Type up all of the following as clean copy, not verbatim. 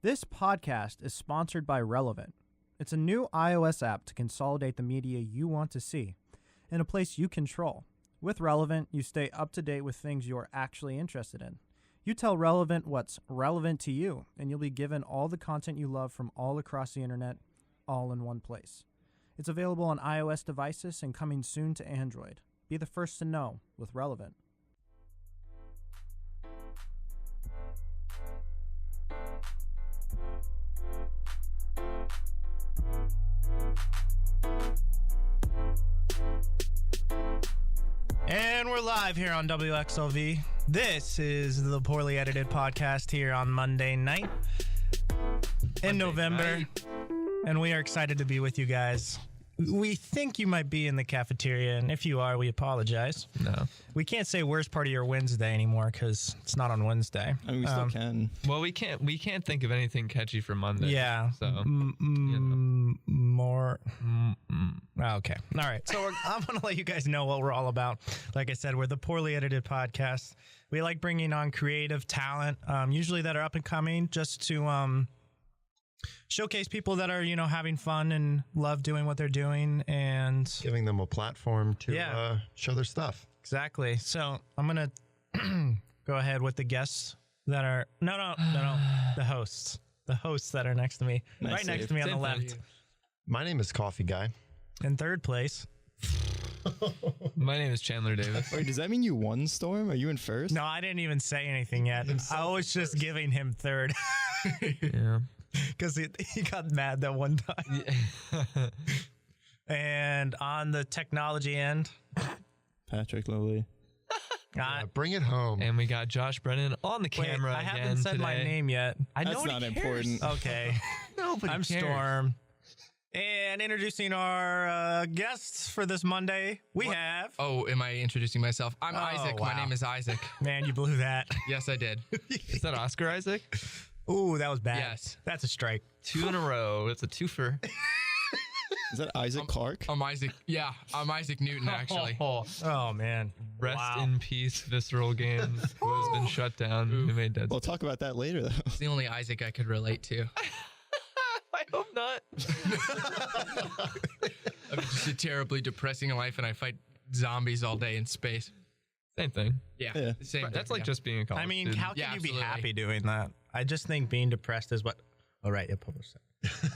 This podcast is sponsored by Relevant. It's a new iOS app to consolidate the media you want to see in a place you control. With Relevant, you stay up to date with things you're actually interested in. You tell Relevant what's relevant to you, and you'll be given all the content you love from all across the internet, all in one place. It's available on iOS devices and coming soon to Android. Be the first to know with Relevant. And we're live here on WXLV. This is the poorly edited podcast here on Monday night in November. And we are excited to be with you guys. We think you might be in the cafeteria, and if you are, we apologize. No. We can't say worst part of your Wednesday anymore because it's not on Wednesday. I mean, we still can. Well, we can't think of anything catchy for Monday. Yeah. So more. Okay. All right. So I'm going to let you guys know what we're all about. Like I said, we're the poorly edited podcast. We like bringing on creative talent, usually that are up and coming, just to showcase people that are, having fun and love doing what they're doing and giving them a platform to show their stuff. Exactly. So I'm going to go ahead with the guests that are the hosts that are next to me, Nice next save. to me on Same the for left. you. My name is Coffee Guy. In third place. My name is Chandler Davis. Wait, does that mean you won, Storm? Are you in first? No, I didn't even say anything yet. I was just giving him third Yeah. because he got mad that one time. And on the technology end, Patrick Lowley. Bring it home. And we got Josh Brennan on the camera I again haven't said today. my name yet. I know That's not important. Okay. Nobody I'm cares. Storm. And introducing our guests for this Monday, we have... Oh, am I introducing myself? I'm Isaac. wow. My name is Isaac. Man, you blew that. Yes, I did. Is that Oscar Isaac? Ooh, that was bad. Yes. That's a strike. 2 in a row. It's a twofer. Is that Isaac Clark? I'm Isaac. Yeah, I'm Isaac Newton, actually. Oh, man. Rest Wow. in peace, Visceral Games, who has been shut down. Who made Deadpool. We'll talk about that later, though. It's the only Isaac I could relate to. I hope not. I've just a terribly depressing life, and I fight zombies all day in space. Same thing. Yeah, Yeah. same. That's thing, like just being a college I mean, student. how can Yeah, you be absolutely. happy doing that? I just think being depressed is what... Oh, right. You published that.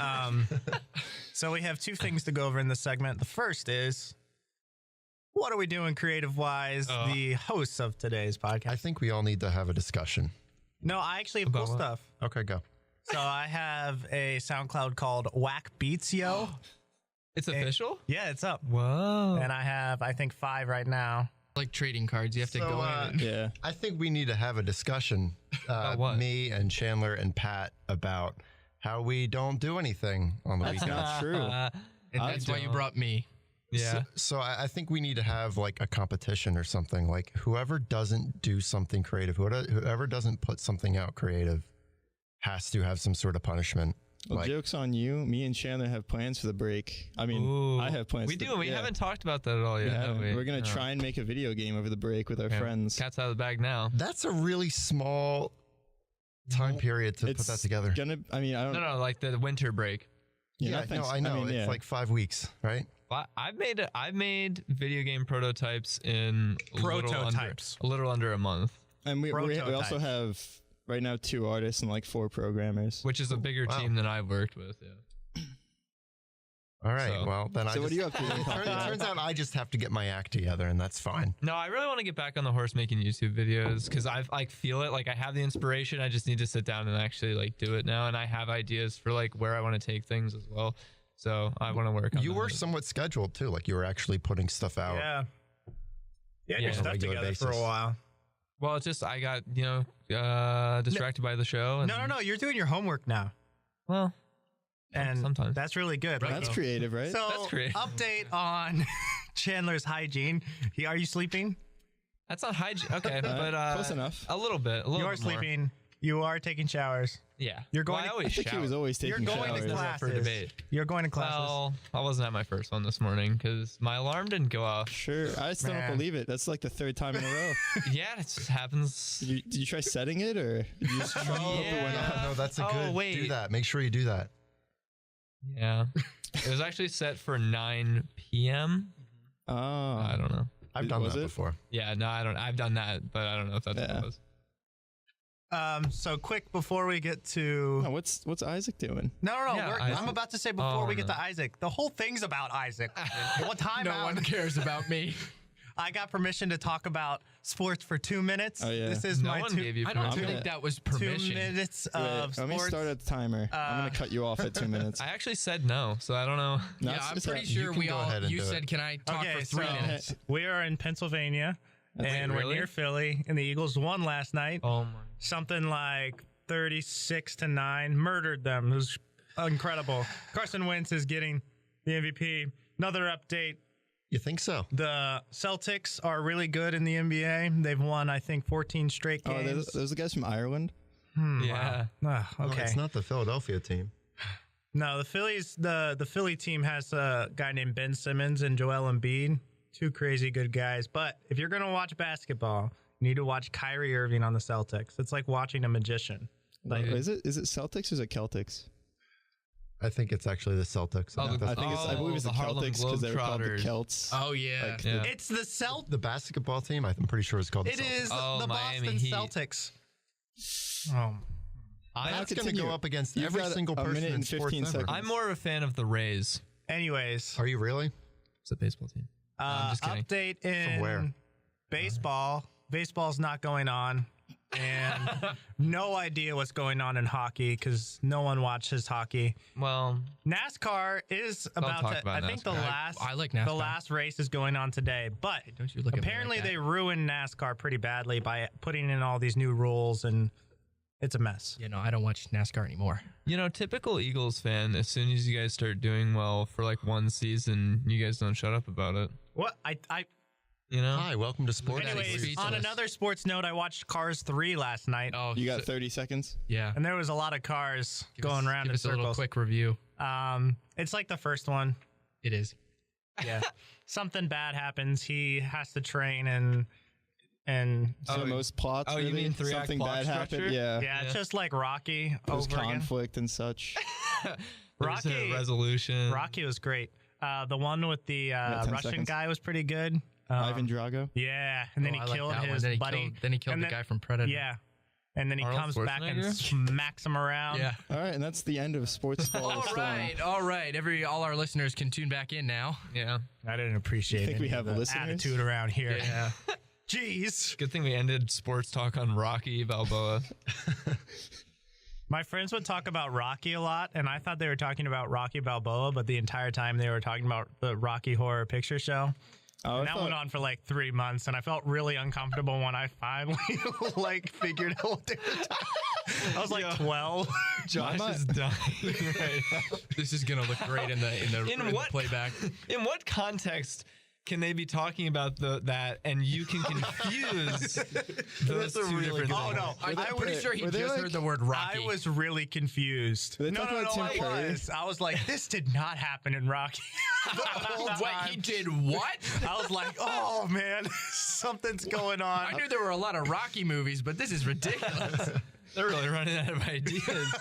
So we have two things to go over in this segment. The first is... What are we doing creative-wise? The hosts of today's podcast. I think we all need to have a discussion. No, I actually have cool About what? stuff. Okay, go. So I have a SoundCloud called Whack Beats Yo. It's official? Yeah, it's up. Whoa. And I have, I think, 5 right now. like trading cards. You have to So, go in. Yeah. I think we need to have a discussion, About what? me and Chandler and Pat, about how we don't do anything on the That's weekends. not true. And that's why you brought me. Yeah. So I think we need to have like a competition or something. Like whoever doesn't do something creative, whoever doesn't put something out creative, has to have some sort of punishment. Well, Like, joke's on you. Me and Chandler have plans for the break. I mean, Ooh. I have plans. We for do. We yeah. haven't talked about that at all yet, We have haven't. we? We're going to No. try and make a video game over the break with our Yeah. friends. Cat's out of the bag now. that's a really small time period to put It's that together. I mean, I don't No, like the winter break. Yeah, Yeah, thanks. no, I know. mean, it's yeah. like 5 weeks, right? I've made video game prototypes in Prototypes. a little under a month, And we also prototypes. have right now 2 artists and like 4 programmers. which is a bigger wow. team than I've worked with. Yeah. All right. So- Well, then So what are you up to? It turns out I just have to get my act together, and that's fine. No, I really want to get back on the horse making YouTube videos because I feel it. Like I have the inspiration. I just need to sit down and actually like do it now. And I have ideas for like where I want to take things as well. So I want to work on You that. were somewhat scheduled too, like you were actually putting stuff out. Yeah. Yeah, Yeah, your on a stuff regular together for a basis. while. Well, it's just I got distracted by the show. And, No. You're doing your homework now. Well, And sometimes. that's really good. Right? That's creative, right? So, That's creative. update on Chandler's hygiene. Are you sleeping? That's not hygiene. Okay, but close enough. A little bit. A little You are bit more. sleeping. You are taking showers. Yeah. You're going Well, I to- always I think he shower. was always You're taking going to showers. That's up for classes. debate. You're going to classes. Well, I wasn't at my first one this morning because my alarm didn't go off. Sure, I still Man. don't believe it. That's like the third time in a row. Yeah, it just happens. Did you try setting it, or did you just try to hope it went off? No, that's a Oh, good. wait. Do that. Make sure you do that. Yeah. It was actually set for 9 p.m. Oh, I don't know. I've done Was that it? before. Yeah, no, I don't. I've done that, but I don't know if that's what Yeah. it was. So quick before we get to Oh, what's Isaac doing? no, Yeah, I'm Isaac. about to say before Oh, we get no. to Isaac. The whole thing's about Isaac. What time No out? one cares about me. I got permission to talk about sports for 2 minutes. Oh, yeah. This is No my one two, gave you I don't permission. think that was 2 permission. minutes Wait, of let me sports. start at the timer. I'm gonna cut you off at 2 minutes. I actually said no, so I don't know. No, Yeah, it's- I'm it's pretty happening. sure can we go all. ahead and You do said, it. "Can I talk Okay, for 3 so minutes?" we are in Pennsylvania, and we're really? near Philly, and the Eagles won last night. Oh my. Something like 36-9, murdered them. It was incredible. Carson Wentz is getting the MVP. Another update. You think so? The Celtics are really good in the NBA. They've won, I think, 14 straight Oh, games. those the guys from Ireland. Yeah. Okay. No, it's not the Philadelphia team. No, the Philly team has a guy named Ben Simmons and Joel Embiid. Two crazy good guys. But if you're gonna watch basketball, you need to watch Kyrie Irving on the Celtics. It's like watching a magician. Like, is it Celtics or is it Celtics? I think it's actually the Celtics. Oh, I think I believe it's the Harlem Celtics because they were called the Globetrotters. Celts. Oh yeah. Like, Yeah. It's the The basketball team, I'm pretty sure it's called the It Celtics. is Oh, the Miami Boston Heat. Celtics. Oh, That's going to continue. go up against You've every got single a person minute in and sports 15 ever. seconds. I'm more of a fan of the Rays. anyways, Are you really? It's a baseball team. I'm just kidding. update in From where? baseball. Baseball's not going on, and no idea what's going on in hockey because no one watches hockey. Well, NASCAR is about talk to. about I think the NASCAR. last. I like The NASCAR. last race is going on today, but Don't you look at me apparently like that. they ruined NASCAR pretty badly by putting in all these new rules, and it's a mess. You know, I don't watch NASCAR anymore. you know, typical Eagles fan, as soon as you guys start doing well for like one season, you guys don't shut up about it. What You know? Hi, welcome to Sports. Anyways, anyways, speechless. on another sports note, I watched Cars 3 last night, Oh, You got 30 seconds. yeah. and there was a lot of cars Give going us- around give in us a little circles. quick review. It's like the first one. It is. Yeah. Something bad happens. He has to train and So most plots. oh, you really? mean three-act something plot bad happened? structure? Yeah. yeah, it's just like Rocky There's over again. conflict and such. There's Rocky- a resolution. Rocky was great. The one with the 10 Russian seconds. guy was pretty good. Ivan Drago. Yeah, and then Oh, I he like killed that one. his Then he buddy. Then he killed And the then- guy from Predator. Yeah, and then he Arnold comes back and Schwarzenegger? smacks him around. Yeah. All right, and that's the end of Sports Ball. All right. All right. All our listeners can tune back in now. Yeah. I didn't appreciate You think we any have of the listeners? attitude around here. Yeah. Jeez. Good thing we ended sports talk on Rocky Balboa. My friends would talk about Rocky a lot, and I thought they were talking about Rocky Balboa, but the entire time they were talking about the Rocky Horror Picture Show. Oh, And that went on for like 3 months, and I felt really uncomfortable when I finally like figured out what they were talking. I was like 12. Josh is dying right now. This is gonna look great in the what? playback. In what context can they be talking about that and you can confuse those two different things? Oh, no. I'm pretty sure he were they just like- heard the word Rocky. I was really confused. Were they No, talking no, about no, Tim I Curry? was. I was like, this did not happen in Rocky. The whole Wait, time. he did what? I was like, oh, man, something's going on. I knew there were a lot of Rocky movies, but this is ridiculous. They're really running out of ideas.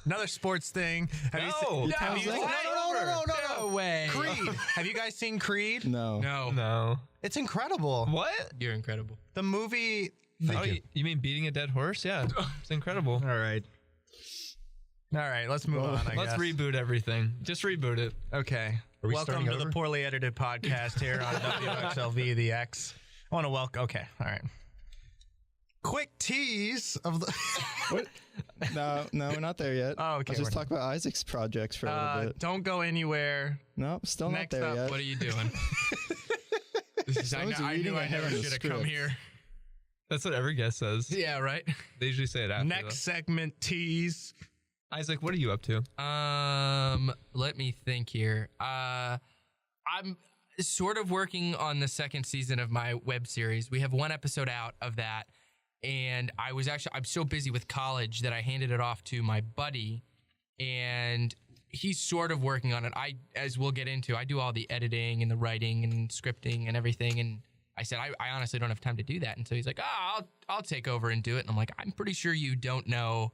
Another sports thing. Have you No. seen, have you, No, no way. Creed. Have you guys seen Creed? No. No. No. It's incredible. What? You're incredible. The movie. Oh, you mean beating a dead horse? Yeah. It's incredible. All right. All right, let's move on. I Let's guess. reboot everything. Just reboot it. Okay. Are we Welcome starting to the over? poorly edited podcast here on WXLV The X. I want to welcome. Okay. All right. Quick tease of the. What? No, we're not there yet. Oh, okay, Let's just we're talk about Isaac's projects for a little bit. Don't go anywhere. No, still next not there up, yet. What are you doing? This is, Someone's I reading knew I ahead never on the should have come script. here. That's what every guest says. Yeah, right. They usually say it after. Next segment tease. though. Isaac, what are you up to? Let me think here. I'm sort of working on the second season of my web series. We have one episode out of that, And I'm so busy with college that I handed it off to my buddy, and he's sort of working on it. As we'll get into, I do all the editing and the writing and scripting and everything. And I said, I honestly don't have time to do that. And so he's like, I'll take over and do it. And I'm like, I'm pretty sure you don't know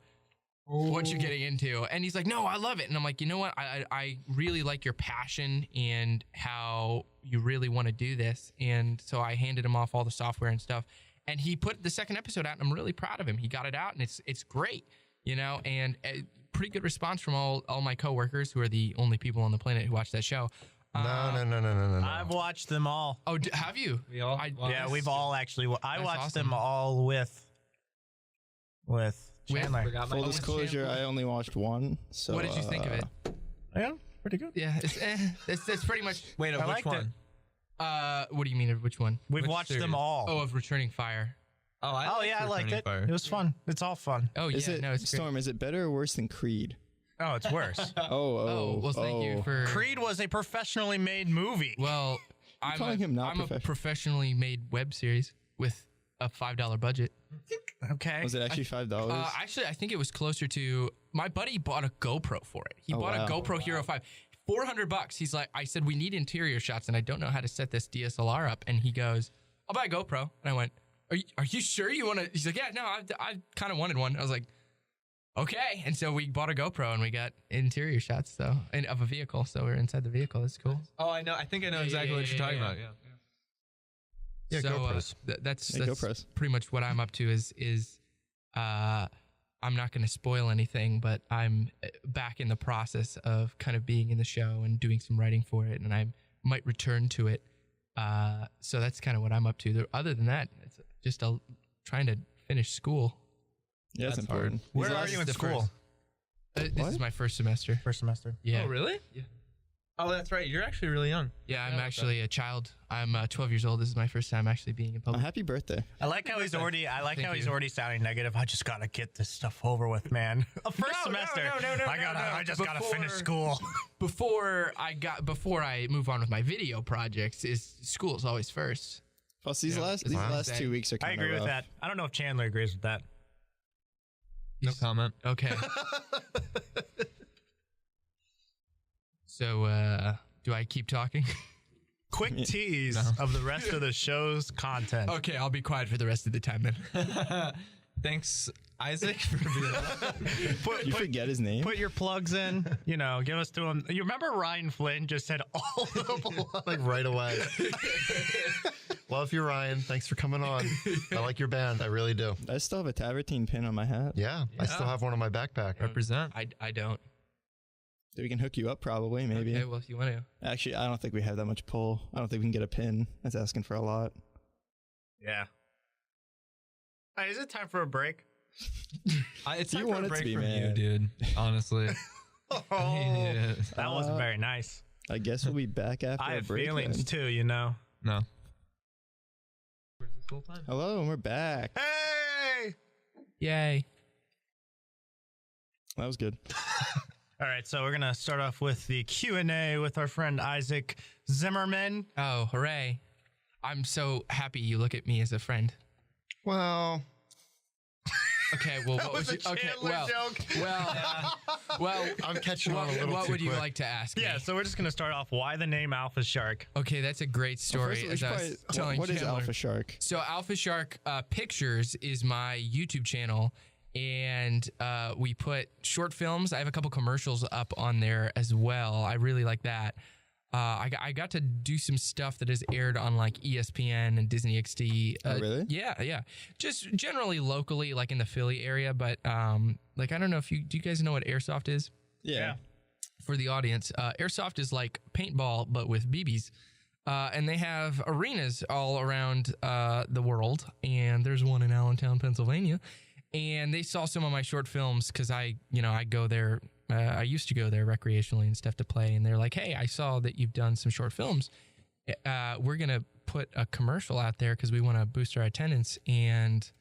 what you're getting into. And he's like, no, I love it. And I'm like, you know what? I really like your passion and how you really want to do this. And so I handed him off all the software and stuff. And he put the second episode out, and I'm really proud of him. He got it out, and it's great, and a pretty good response from all my coworkers, who are the only people on the planet who watch that show. No. I've watched them all. Oh, have you? We all. Yeah, we've all actually. I That's watched awesome. them all with Chandler. Forgot my Full name. disclosure, I only watched one. So What did you think of it? Yeah, pretty good. Yeah, it's pretty much. Wait, I which liked one? What do you mean? Which one? We've Which watched series? them all. Oh, of Returning Fire. Oh, I liked it. Fire. It was fun. It's all fun. Oh, Is yeah, it no, it's great. Storm? Is it better or worse than Creed? Oh, it's worse. Oh, well, thank you for Creed was a professionally made movie. Well, I'm calling him not I'm a professional. professionally made web series with a $5 budget. Okay. Was it actually $5? Actually, I think it was closer to. My buddy bought a GoPro for it. He Oh, bought wow. a GoPro Hero 5, $400. He's like, I said we need interior shots, and I don't know how to set this DSLR up. And he goes, I'll buy a GoPro. And I went, Are you sure you want to? He's like, yeah, no, I kind of wanted one. I was like, okay. And so we bought a GoPro, and we got interior shots of a vehicle. So we're inside the vehicle. It's cool. Oh, I know. I think I know exactly what you're talking about. Yeah. Yeah, so GoPros. That's GoPros. pretty much what I'm up to. Is I'm not going to spoil anything, but I'm back in the process of kind of being in the show and doing some writing for it, and I might return to it. So that's kind of what I'm up to. Other than that, it's just trying to finish school. Yeah, that's That's important. Where This are is you in the school? This What? is my first semester. First semester. Yeah. Oh, really? Yeah. Oh, that's right. You're actually really young. Yeah, I'm about actually a child. I'm 12 years old. This is my first time actually being in public. Happy birthday. I like how he's already. I like Thank how he's you. already sounding negative. I just gotta get this stuff over with, man. First No, semester. no, I just gotta finish Before- school. Before I move on with my video projects, school's always first. Plus, these Yeah. last Wow. 2 weeks are I kind of agree with that. I don't know if Chandler agrees with that. No comment. Okay. So, do I keep talking? Quick tease No. of the rest of the show's content. Okay, I'll be quiet for the rest of the time then. Thanks, Isaac, for being on. You forget his name? Put your plugs in. Give us to him. You remember Ryan Flynn just said all the plugs. Like right away. Love you, Ryan. Thanks for coming on. I like your band. I really do. I still have a Tavertine pin on my hat. Yeah, I still have one in my backpack. Represent. I don't. So we can hook you up probably, maybe. Okay, well, if you want to. Actually, I don't think we have that much pull. I don't think we can get a pin. That's asking for a lot. Yeah. Hey, is it time for a break? It's You time for want a it to break be, from man. you, dude. Honestly. Oh, Yeah. that wasn't very nice. I guess we'll be back after I a have break. feelings then. too, No. Hello, and we're back. Hey! Yay. That was good. All right, so we're gonna start off with the Q&A with our friend Isaac Zimmerman. Oh, hooray. I'm so happy you look at me as a friend. Well, Okay, well, what was would a you? Okay, Chandler well, joke. well, I'm catching on a little what too would you quick. like to ask me? Yeah, so we're just gonna start off. Why the name Alpha Shark? Okay, that's a great story. First, we as should I was probably- telling what is Chandler. Alpha Shark? So Alpha Shark Pictures is my YouTube channel, and we put short films. I have a couple commercials up on there as well. I really like that. I got to do some stuff that has aired on like ESPN and Disney XD. Oh, really? Yeah. Just generally locally, like in the Philly area. But like I don't know if do you guys know what airsoft is? Yeah. For the audience, airsoft is like paintball but with BBs. And they have arenas all around the world, and there's one in Allentown, Pennsylvania. And they saw some of my short films because I go there. I used to go there recreationally and stuff to play, and they're like, "Hey, I saw that you've done some short films. We're gonna put a commercial out there because we want to boost our attendance, and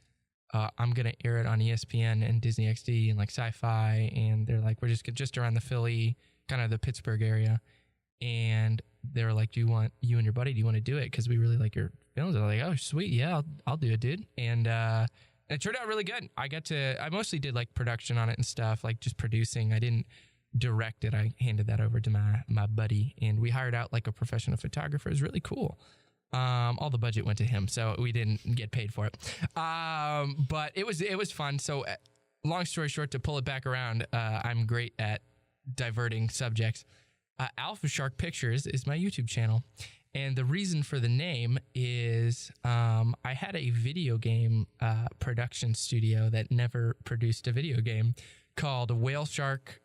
I'm gonna air it on ESPN and Disney XD and like Sci-Fi." And they're like, "We're just around the Philly, kind of the Pittsburgh area," and they're like, "Do you want you and your buddy? Do you want to do it? Because we really like your films." I'm like, "Oh, sweet, yeah, I'll do it, dude." And it turned out really good. I mostly did like production on it and stuff, like just producing. I didn't direct it. I handed that over to my buddy, and we hired out like a professional photographer. It was really cool. All the budget went to him, so we didn't get paid for it. But it was fun. So long story short, to pull it back around, I'm great at diverting subjects. Alpha Shark Pictures is my YouTube channel. And the reason for the name is I had a video game production studio that never produced a video game called Whale Shark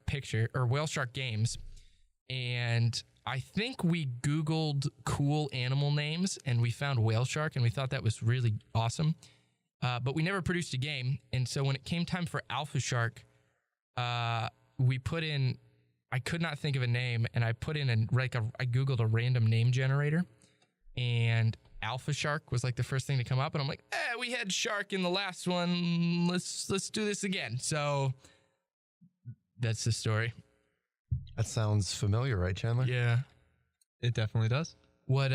Games. And I think we Googled cool animal names and we found Whale Shark, and we thought that was really awesome. But we never produced a game. And so when it came time for Alpha Shark, we put in, I could not think of a name, and I put in I Googled a random name generator, and Alpha Shark was like the first thing to come up, and I'm like, we had shark in the last one. Let's do this again. So that's the story. That sounds familiar, right, Chandler? Yeah. It definitely does. What do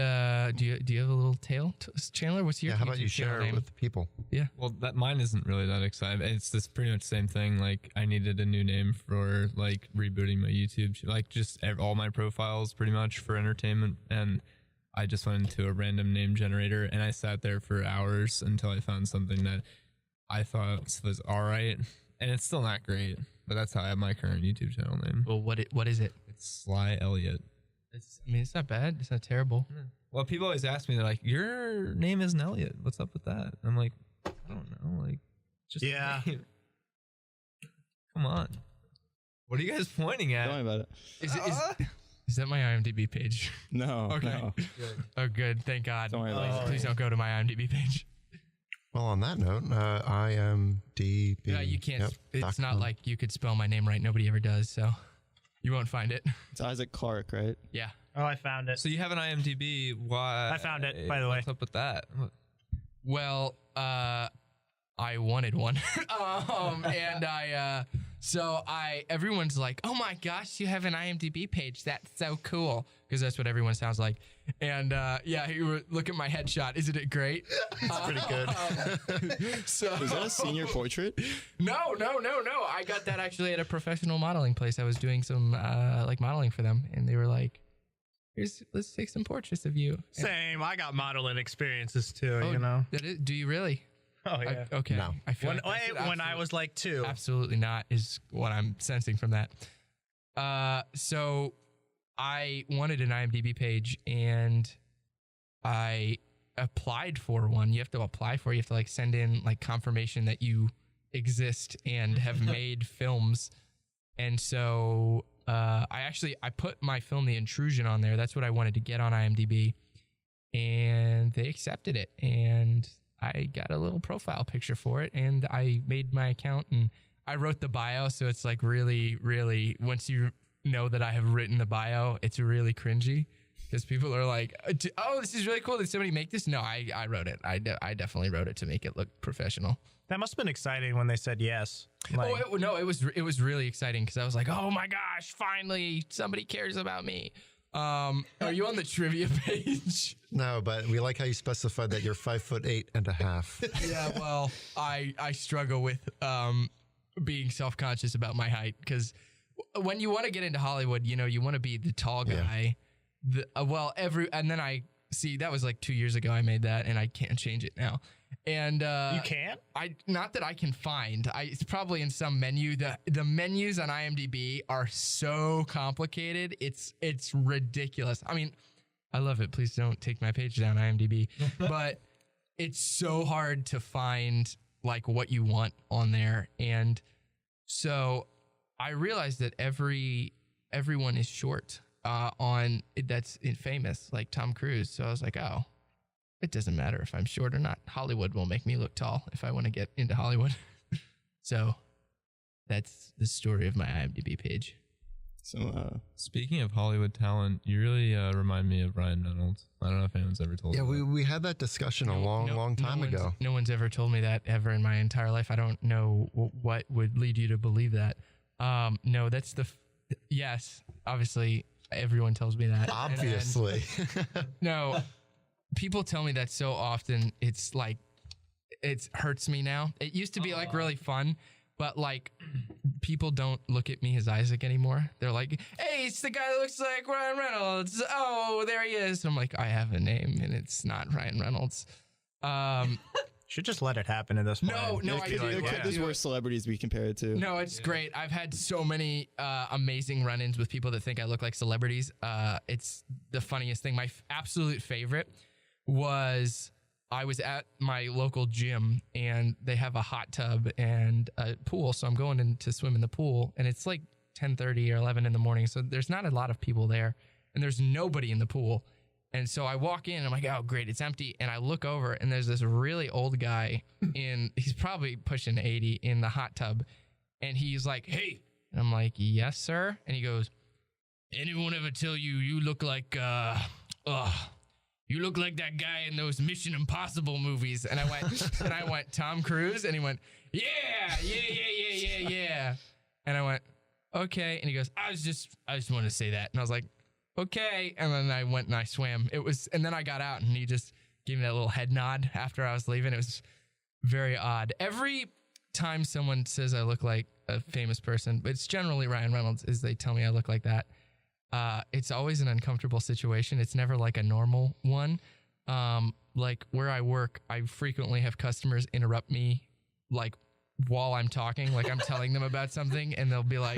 you have a little tale, Chandler? What's your How about YouTube you channel share name? it with the people? Yeah. Well, mine isn't really that exciting. It's this pretty much same thing. Like, I needed a new name for like rebooting my YouTube, like just all my profiles pretty much for entertainment. And I just went into a random name generator, and I sat there for hours until I found something that I thought was all right. And it's still not great, but that's how I have my current YouTube channel name. Well, what is it? It's Sly Elliott. It's not bad. It's not terrible. Yeah. Well, people always ask me, they're like, your name isn't Elliot. What's up with that? I'm like, I don't know. Like, just Yeah. Come on. What are you guys pointing at? Don't worry about it. Is that my IMDb page? No. Okay. No. Oh, good. Thank God. Don't worry about it. Please don't go to my IMDb page. Well, on that note, IMDb. Yeah, you can't. Yep, It's not .com. like you could spell my name right. Nobody ever does, so you won't find it. It's Isaac Clark, right? Yeah. Oh, I found it. So you have an IMDb. Why? I found it, by the way. What's up with that? Well, I wanted one, and everyone's like, "Oh my gosh, you have an IMDb page? That's so cool!" Because that's what everyone sounds like. And look at my headshot. Isn't it great? It's pretty good. So Is that a senior portrait? No. I got that actually at a professional modeling place. I was doing some like modeling for them, and they were like, let's take some portraits of you. Same. I got modeling experiences too, Oh, you know? Do you really? Oh, yeah. Okay. No. I feel When, like that's when I was like 2. absolutely not is what I'm sensing from that. So I wanted an IMDb page, and I applied for one. You have to apply for it. You have to like send in like confirmation that you exist and have made films. And so I put my film The Intrusion on there. That's what I wanted to get on IMDb, and they accepted it, and I got a little profile picture for it, and I made my account, and I wrote the bio. So it's like really, really, once you know that I have written the bio, it's really cringy because people are like, "Oh, this is really cool. Did somebody make this?" No, I wrote it. I definitely wrote it to make it look professional. That must have been exciting when they said yes. Like, It was really exciting because I was like, "Oh my gosh, finally somebody cares about me." Are you on the trivia page? No, but we like how you specified that you're 5'8.5". Yeah, well, I struggle with being self-conscious about my height because when you want to get into Hollywood, you want to be the tall guy. And then I see that was like 2 years ago I made that, and I can't change it now. And you can't? Not that I can find. It's probably in some menu. The menus on IMDb are so complicated. It's ridiculous. I mean, I love it. Please don't take my page down, IMDb. But it's so hard to find like what you want on there. And so I realized that everyone is short that's famous, like Tom Cruise. So I was like, oh, it doesn't matter if I'm short or not. Hollywood will make me look tall if I want to get into Hollywood. So that's the story of my IMDb page. So, Speaking of Hollywood talent, you really remind me of Ryan Reynolds. I don't know if anyone's ever told you. Yeah, we had that discussion a long time ago. No one's ever told me that ever in my entire life. I don't know what would lead you to believe that. No, that's yes, obviously everyone tells me that. Obviously. No, people tell me that so often. It's like it hurts me now. It used to be like really fun, but like people don't look at me as Isaac anymore. They're like, hey, it's the guy that looks like Ryan Reynolds. Oh, there he is. I'm like, I have a name and it's not Ryan Reynolds. Should just let it happen at this point. No, I do. There's worse celebrities we compare it to. No, it's great. I've had so many amazing run-ins with people that think I look like celebrities. It's the funniest thing. My absolute favorite was I was at my local gym and they have a hot tub and a pool. So I'm going in to swim in the pool and it's like 10:30 or 11 in the morning. So there's not a lot of people there and there's nobody in the pool. And so I walk in and I'm like, oh, great, it's empty. And I look over and there's this really old guy he's probably pushing 80 in the hot tub. And he's like, hey. And I'm like, yes, sir. And he goes, anyone ever tell you look like, you look like that guy in those Mission Impossible movies? And I went, Tom Cruise? And he went, yeah. And I went, okay. And he goes, I just wanted to say that. And I was like, okay. And then I went and I swam. And then I got out and he just gave me that little head nod after I was leaving. It was very odd. Every time someone says I look like a famous person, but it's generally Ryan Reynolds, is they tell me I look like that. It's always an uncomfortable situation. It's never like a normal one. Like where I work, I frequently have customers interrupt me like while I'm talking, like I'm telling them about something and they'll be like,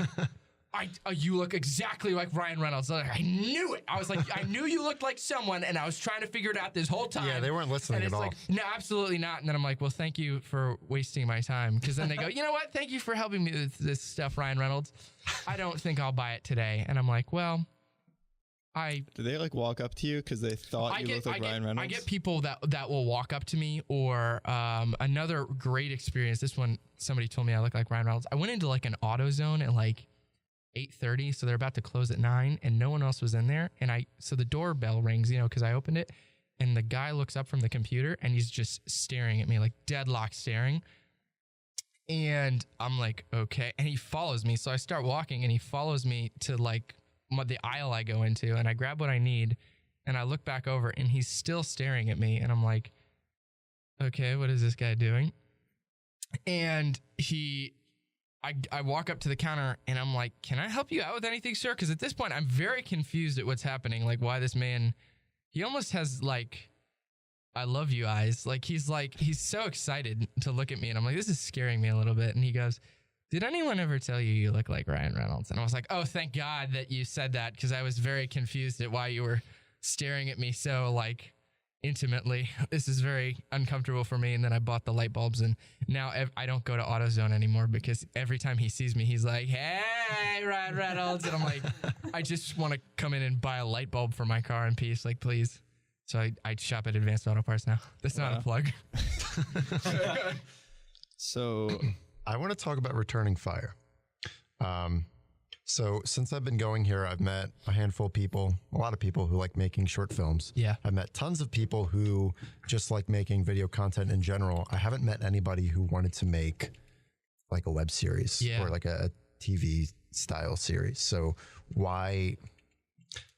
you look exactly like Ryan Reynolds. Like, I knew it. I was like, I knew you looked like someone, and I was trying to figure it out this whole time. Yeah, they weren't listening at all. Like, no, absolutely not. And then I'm like, well, thank you for wasting my time. Because then they go, you know what? Thank you for helping me with this stuff, Ryan Reynolds. I don't think I'll buy it today. And I'm like, well, Did they like walk up to you because they thought you looked like Ryan Reynolds? I get people that will walk up to me, or another great experience. This one, somebody told me I look like Ryan Reynolds. I went into like an AutoZone at like 8:30, so they're about to close at 9 and no one else was in there, and so the doorbell rings, because I opened it, and the guy looks up from the computer and he's just staring at me, like deadlock staring, and I'm like, okay, and he follows me. So I start walking and he follows me to like the aisle I go into, and I grab what I need and I look back over and he's still staring at me, and I'm like, okay, what is this guy doing? And I walk up to the counter and I'm like, can I help you out with anything, sir? Because at this point, I'm very confused at what's happening. Like, why this man, he almost has like, I love you eyes. Like, he's so excited to look at me. And I'm like, this is scaring me a little bit. And he goes, did anyone ever tell you look like Ryan Reynolds? And I was like, oh, thank God that you said that, because I was very confused at why you were staring at me so like intimately. This is very uncomfortable for me. And then I bought the light bulbs, and now I don't go to AutoZone anymore because every time he sees me, he's like, hey, Ryan Reynolds. And I'm like, I just want to come in and buy a light bulb for my car in peace. Like, please. So I shop at Advanced Auto Parts now. That's not a plug. So I want to talk about returning fire. So since I've been going here, I've met a handful of people, a lot of people who like making short films. Yeah. I've met tons of people who just like making video content in general. I haven't met anybody who wanted to make like a web series or like a TV style series. So why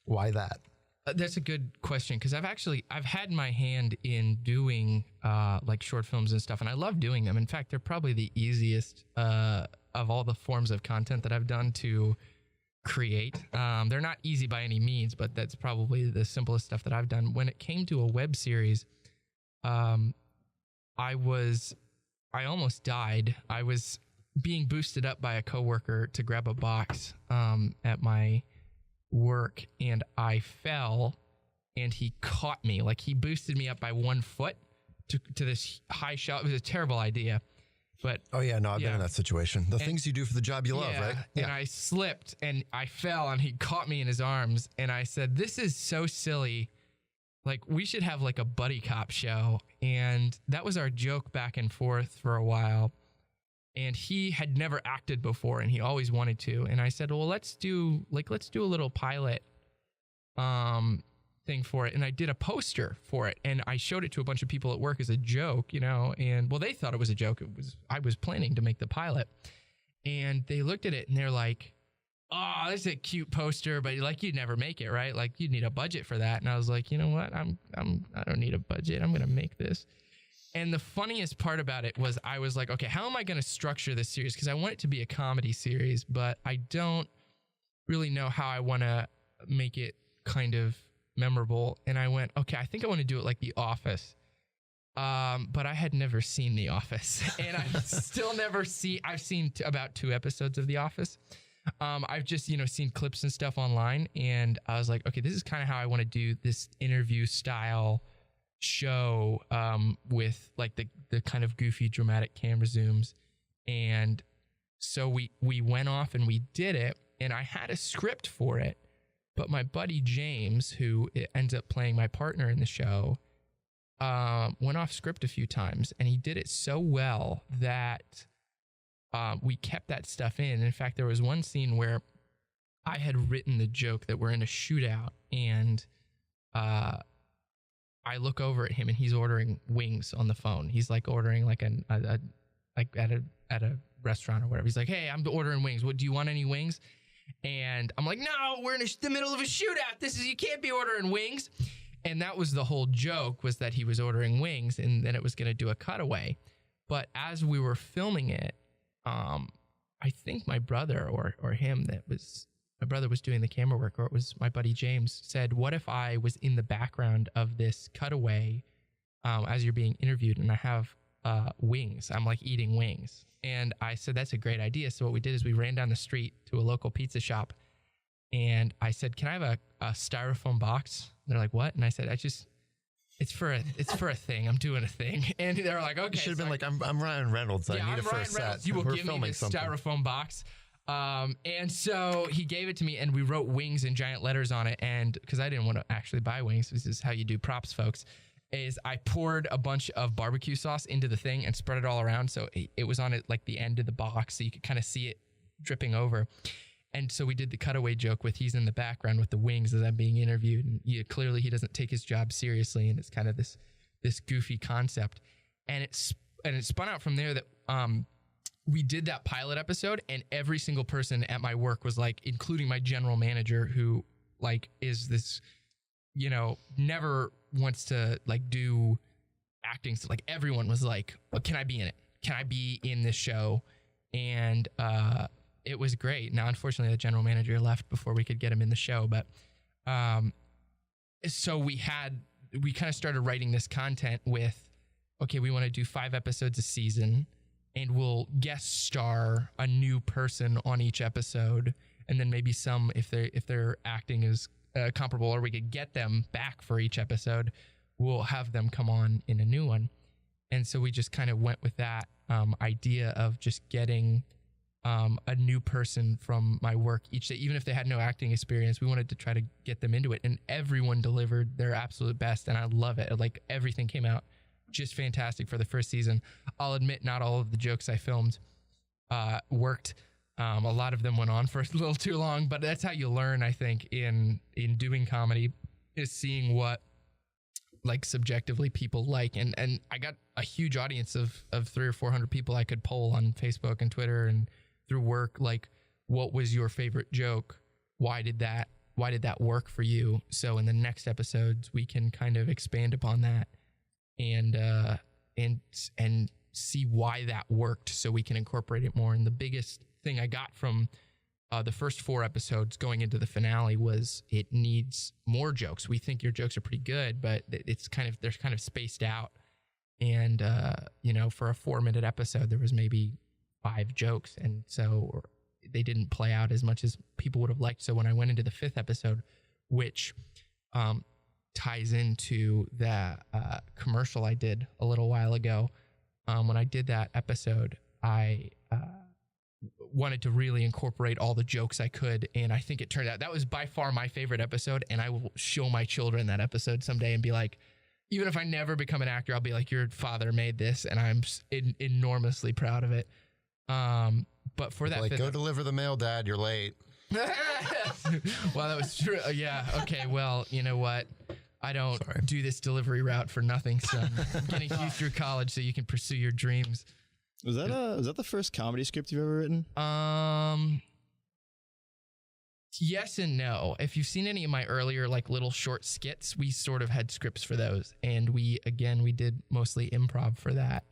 that? That's a good question, because I've had my hand in doing like short films and stuff, and I love doing them. In fact, they're probably the easiest of all the forms of content that I've done to create. They're not easy by any means, but that's probably the simplest stuff that I've done. When it came to a web series, I almost died. I was being boosted up by a coworker to grab a box at my work, and I fell, and he caught me. Like, he boosted me up by 1 foot to this high shelf. It was a terrible idea. But oh yeah, no, I've been in that situation. The things you do for the job you love, right? Yeah. And I slipped and I fell, and he caught me in his arms, and I said, this is so silly. Like, we should have like a buddy cop show. And that was our joke back and forth for a while. And he had never acted before, and he always wanted to. And I said, well, let's do a little pilot thing for it. And I did a poster for it, and I showed it to a bunch of people at work as a joke, and well, they thought it was a joke. I was planning to make the pilot, and they looked at it and they're like, oh, this is a cute poster, but like, you'd never make it, right? Like, you'd need a budget for that. And I was like, you know what? I don't need a budget. I'm going to make this. And the funniest part about it was I was like, okay, how am I going to structure this series? Because I want it to be a comedy series, but I don't really know how I want to make it kind of memorable. And I went, okay, I think I want to do it like The Office. But I had never seen The Office, and I've still never seen. I've seen about 2 episodes of The Office. I've just seen clips and stuff online, and I was like, okay, this is kind of how I want to do this interview style show, with like the kind of goofy, dramatic camera zooms. And so we went off and we did it, and I had a script for it, but my buddy James, who ends up playing my partner in the show, went off script a few times, and he did it so well that we kept that stuff in. In fact, there was one scene where I had written the joke that we're in a shootout, and I look over at him, and he's ordering wings on the phone. He's like ordering like like at a restaurant or whatever. He's like, "Hey, I'm ordering wings. What, do you want any wings?" And I'm like, "No, we're in the middle of a shootout. You can't be ordering wings." And that was the whole joke, was that he was ordering wings, and then it was going to do a cutaway. But as we were filming it, I think my brother or him, my brother was doing the camera work, or it was my buddy James, said, what if I was in the background of this cutaway as you're being interviewed, and I have wings. I'm like eating wings. And I said, that's a great idea. So what we did is we ran down the street to a local pizza shop, and I said, can I have a styrofoam box? And they're like, what? And I said, it's for a thing. I'm doing a thing. And they're like, okay. You should have been like, I'm Ryan Reynolds. I need it for a set. You will give me this styrofoam box. And so he gave it to me, and we wrote wings in giant letters on it. And because I didn't want to actually buy wings, this is how you do props, folks, is I poured a bunch of barbecue sauce into the thing and spread it all around. So it was on it like the end of the box, so you could kind of see it dripping over. And so we did the cutaway joke with he's in the background with the wings as I'm being interviewed. And clearly he doesn't take his job seriously. And it's kind of this goofy concept. And it spun out from there that we did that pilot episode, and every single person at my work was like, including my general manager, who like is this, never wants to like do acting. So like everyone was like, oh, can I be in it? Can I be in this show? And it was great. Now, unfortunately, the general manager left before we could get him in the show. But so we kind of started writing this content with, okay, we want to do 5 episodes a season, and we'll guest star a new person on each episode. And then maybe some, if their acting is comparable, or we could get them back for each episode, we'll have them come on in a new one. And so we just kind of went with that idea of just getting a new person from my work each day. Even if they had no acting experience, we wanted to try to get them into it, and everyone delivered their absolute best, and I love it. Like, everything came out just fantastic for the first season. I'll admit, not all of the jokes I filmed worked. A lot of them went on for a little too long, but that's how you learn, I think, in doing comedy, is seeing what like subjectively people like. And I got a huge audience of 300 or 400 people I could poll on Facebook and Twitter and through work, like, what was your favorite joke? Why did that work for you? So in the next episodes, we can kind of expand upon that and see why that worked, so we can incorporate it more. And the biggest thing I got from the first 4 episodes going into the finale was, it needs more jokes. We think your jokes are pretty good, but they're kind of spaced out. And for a 4-minute episode, there was maybe 5 jokes, and so they didn't play out as much as people would have liked. So when I went into the 5th episode, which ties into the commercial I did a little while ago, when I did that episode, I wanted to really incorporate all the jokes I could, and I think it turned out that was by far my favorite episode. And I will show my children that episode someday and be like, even if I never become an actor, I'll be like, your father made this, and I'm enormously proud of it. But for that, like, go deliver the mail, Dad. You're late. Well, that was true. Yeah. Okay. Well, you know what? I don't do this delivery route for nothing, son. I'm getting you through college so you can pursue your dreams. Was that the first comedy script you've ever written? Yes and no. If you've seen any of my earlier like little short skits, we sort of had scripts for those, and we did mostly improv for that.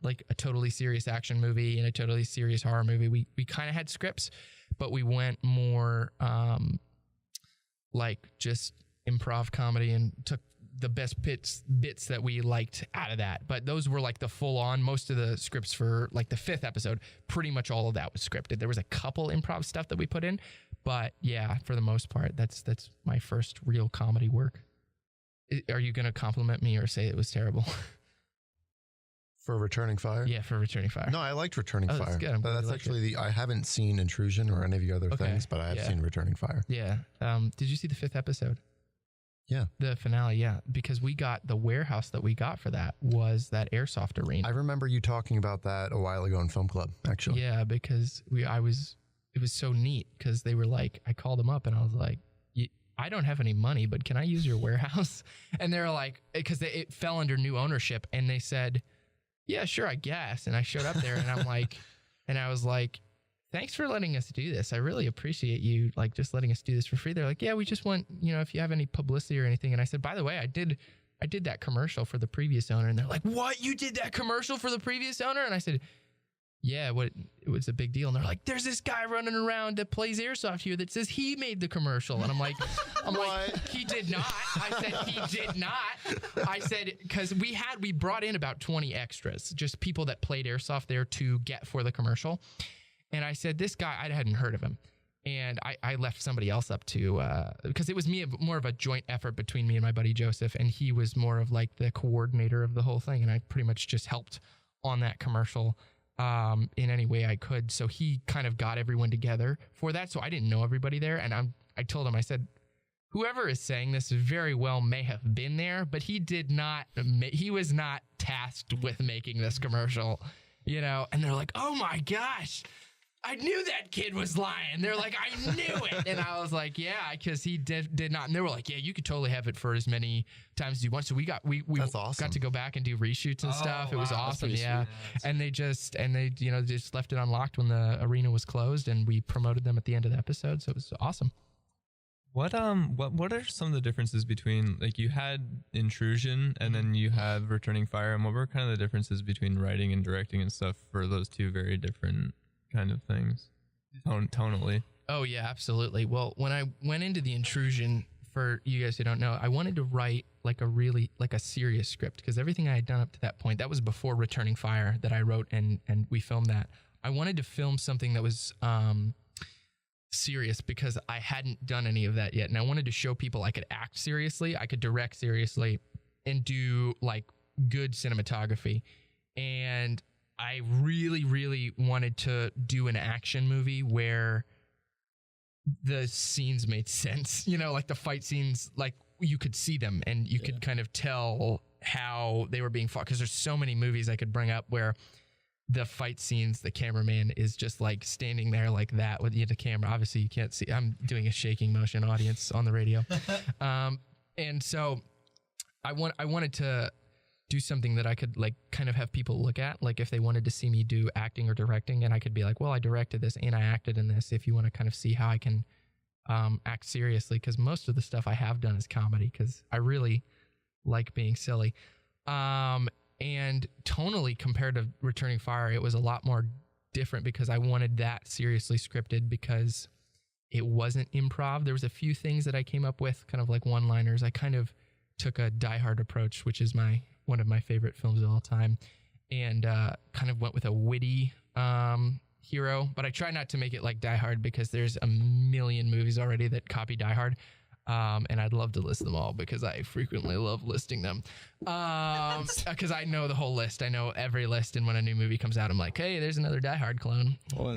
Like a totally serious action movie and a totally serious horror movie, we kind of had scripts, but we went more like just improv comedy and took the best bits that we liked out of that. But those were like the full on, most of the scripts for like the 5th episode, pretty much all of that was scripted. There was a couple improv stuff that we put in, but yeah, for the most part, that's my first real comedy work. Are you going to compliment me or say it was terrible? For Returning Fire? Yeah, for Returning Fire. No, I liked Returning Fire. That's good. That's actually I haven't seen Intrusion or any of the other things, but I have seen Returning Fire. Yeah. Did you see the 5th episode? Yeah. The finale, yeah. Because we got the warehouse that we got for that was that airsoft arena. I remember you talking about that a while ago in Film Club, actually. Yeah, because it was so neat because they were like, I called them up and I was like, I don't have any money, but can I use your warehouse? And they were like, because it fell under new ownership, and they said, yeah, sure, I guess. And I showed up there and I'm like, and I was like, thanks for letting us do this. I really appreciate you like just letting us do this for free. They're like, yeah, we just want, if you have any publicity or anything. And I said, by the way, I did that commercial for the previous owner. And they're like, what? You did that commercial for the previous owner? And I said, yeah, it was a big deal. And they're like, there's this guy running around that plays airsoft here that says he made the commercial. And I'm like, he did not. I said, he did not. I said, because we brought in about 20 extras, just people that played airsoft there to get for the commercial. And I said, this guy, I hadn't heard of him. And I left somebody else up to, because it was more of a joint effort between me and my buddy Joseph. And he was more of like the coordinator of the whole thing. And I pretty much just helped on that commercial in any way I could. So he kind of got everyone together for that. So I didn't know everybody there. And I told him, I said, whoever is saying this very well may have been there, but he was not tasked with making this commercial, And they're like, oh my gosh, I knew that kid was lying. They're like, I knew it. And I was like, yeah, because he did not. And they were like, yeah, you could totally have it for as many times as you want. So we got to go back and do reshoots and stuff. It was awesome. Yeah. And they just left it unlocked when the arena was closed, and we promoted them at the end of the episode. So it was awesome. What are some of the differences between, like, you had Intrusion and then you have Returning Fire, and what were kind of the differences between writing and directing and stuff for those two very different kind of things tonally? Oh yeah, absolutely. Well, when I went into the Intrusion, for you guys who don't know, I wanted to write like a serious script, because everything I had done up to that point, that was before Returning Fire that I wrote and we filmed that. I wanted to film something that was serious, because I hadn't done any of that yet, and I wanted to show people I could act seriously, I could direct seriously, and do like good cinematography. And I really, really wanted to do an action movie where the scenes made sense, like the fight scenes, like you could see them and you could kind of tell how they were being fought. Because there's so many movies I could bring up where the fight scenes, the cameraman is just like standing there like that with the camera. Obviously you can't see, I'm doing a shaking motion, audience on the radio. And so I wanted to do something that I could like kind of have people look at, like if they wanted to see me do acting or directing, and I could be like, well, I directed this and I acted in this, if you want to kind of see how I can act seriously, because most of the stuff I have done is comedy, because I really like being silly. And tonally, compared to Returning Fire, it was a lot more different, because I wanted that seriously scripted, because it wasn't improv. There was a few things that I came up with, kind of like one-liners. I kind of took a Die Hard approach, which is one of my favorite films of all time, and kind of went with a witty hero. But I try not to make it like Die Hard, because there's a million movies already that copy Die Hard, and I'd love to list them all, because I frequently love listing them, because I know the whole list. I know every list, and when a new movie comes out, I'm like, hey, there's another Die Hard clone. Well,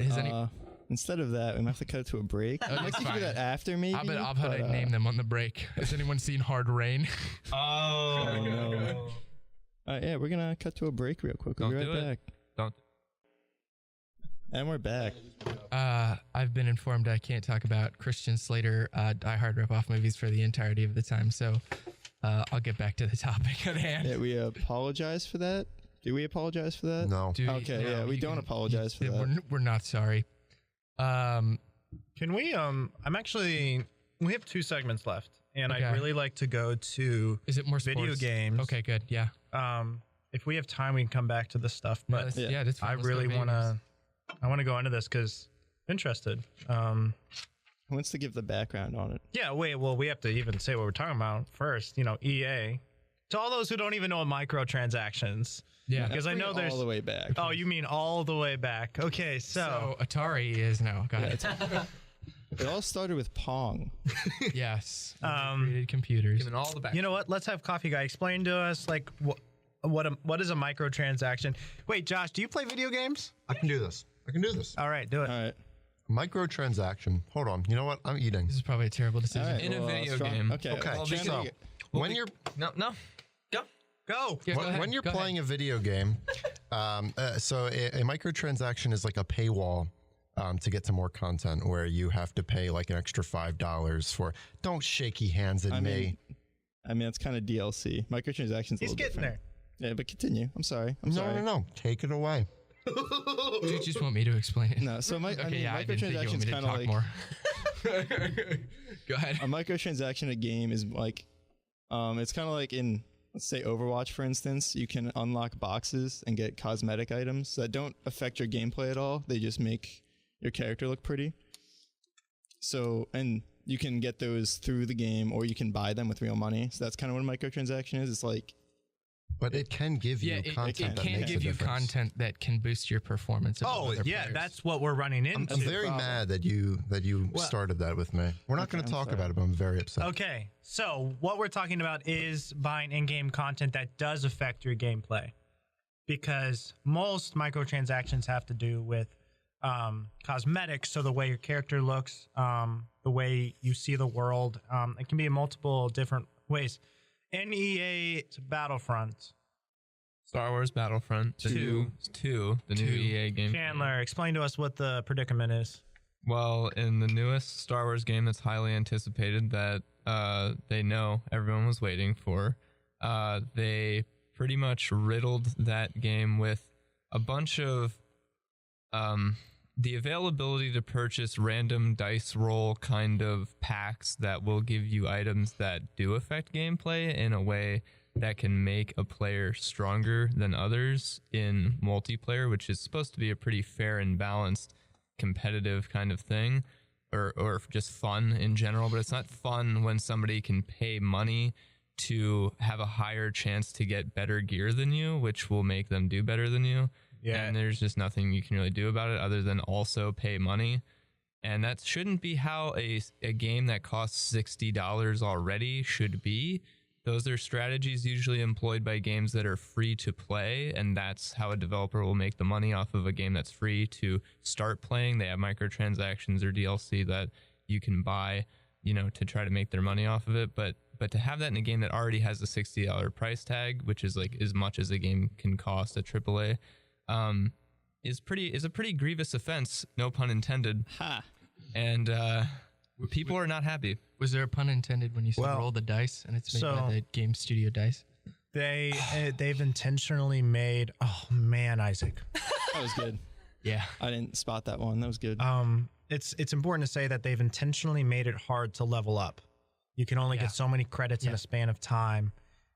instead of that, we might have to cut it to a break. Oh, I'd like to do that after, maybe. I'll name them on the break. Has anyone seen Hard Rain? Oh, no. All right, yeah, we're going to cut to a break real quick. We'll be right back. Don't. And we're back. I've been informed I can't talk about Christian Slater Die Hard ripoff movies for the entirety of the time, so I'll get back to the topic at hand. Yeah, we apologize for that. Do we apologize for that? No. We don't apologize for that. We're not sorry. Can we? We have 2 segments left, and Okay. I'd really like to go to Is it more video sports? games. Okay, good. Yeah. If we have time, we can come back to this stuff. No, But that's, yeah, that's fine. I Let's go really video want games. to. I want to go into this because I'm interested. Who wants to give the background on it? Yeah. Wait. Well, we have to even say what we're talking about first. EA. To all those who don't even know microtransactions. Yeah. Because I know there's all the way back. Oh, you mean all the way back? Okay. So Atari is no. Go ahead. It all started with Pong. Yes. Created computers. Giving all the back. You know what? Let's have Coffee Guy explain to us what is a microtransaction. Wait, Josh, do you play video games? I can do this. All right, do it. All right. Microtransaction. Hold on. You know what? I'm eating. This is probably a terrible decision. All right. In a video strong- game. Okay. Okay. Well, trying So to- when you're No. Go. Go. Yeah, go ahead, when you're go ahead. playing a video game, so a microtransaction is like a paywall to get to more content, where you have to pay like an extra $5 for. Don't shaky hands at me. I mean, it's kind of DLC. Microtransactions. A He's little getting different. Yeah, but continue. I'm sorry. No. Take it away. Do you just want me to explain it? No. So Okay, I didn't think you want microtransactions me to kind of talk like more. Go ahead. a microtransaction in a game is like, it's kind of like in, let's say, Overwatch, for instance. You can unlock boxes and get cosmetic items that don't affect your gameplay at all. They just make your character look pretty. So, and you can get those through the game, or you can buy them with real money. So that's kind of what a microtransaction is. It's like, But it can give you Yeah, it content that can makes a give you difference. content that can boost your performance. above Oh, other yeah, players. that's what we're running I'm into. very mad that you started that with me. We're not going to I'm talk sorry. about it, but I'm very upset. Okay, so what we're talking about is buying in-game content that does affect your gameplay, because most microtransactions have to do with cosmetics, so the way your character looks, the way you see the world. It can be in multiple different ways. NEA Battlefront. Star Wars Battlefront 2, the new EA game. Chandler, explain to us what the predicament is. Well, in the newest Star Wars game that's highly anticipated, that they know everyone was waiting for, they pretty much riddled that game with a bunch of the availability to purchase random dice roll kind of packs that will give you items that do affect gameplay in a way that can make a player stronger than others in multiplayer, which is supposed to be a pretty fair and balanced competitive kind of thing, or just fun in general. But it's not fun when somebody can pay money to have a higher chance to get better gear than you, which will make them do better than you. Yeah. And there's just nothing you can really do about it other than also pay money. And that shouldn't be how a game that costs $60 already should be. Those are strategies usually employed by games that are free to play, and that's how a developer will make the money off of a game that's free to start playing. They have microtransactions or DLC that you can buy, to try to make their money off of it. But to have that in a game that already has a $60 price tag, which is like as much as a game can cost at AAA, is a pretty grievous offense, no pun intended. ha. And people are not happy. Was there a pun intended when you said Well, roll the dice and it's made so- by the game studio dice? They've intentionally made. Oh man, Isaac. That was good. Yeah. I didn't spot that one. That was good. It's important to say that they've intentionally made it hard to level up. You can only Yeah. get so many credits in Yeah. a span of time.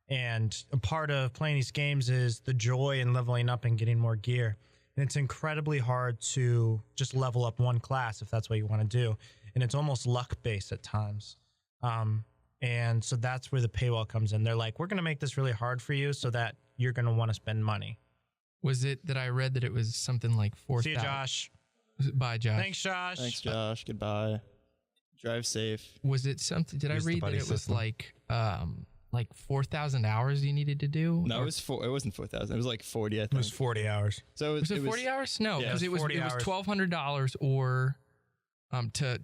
And a part of playing these games is the joy in leveling up and getting more gear. And it's incredibly hard to just level up one class if that's what you want to do. And it's almost luck based at times. And so that's where the paywall comes in. They're like, we're going to make this really hard for you so that you're going to want to spend money. Was it that I read that it was something like 4,000? See you, Josh. Bye, Josh. Thanks, Josh. Thanks, Josh. Goodbye. Drive safe. Was it something? Did I Use the read that buddy it was system. like 4,000 hours you needed to do? No, Or- it was it wasn't 4,000. It was like 40, I It think. was 40 hours. So Was it 40 hours? No, yeah, because it was 40 it was hours. $1,200 or to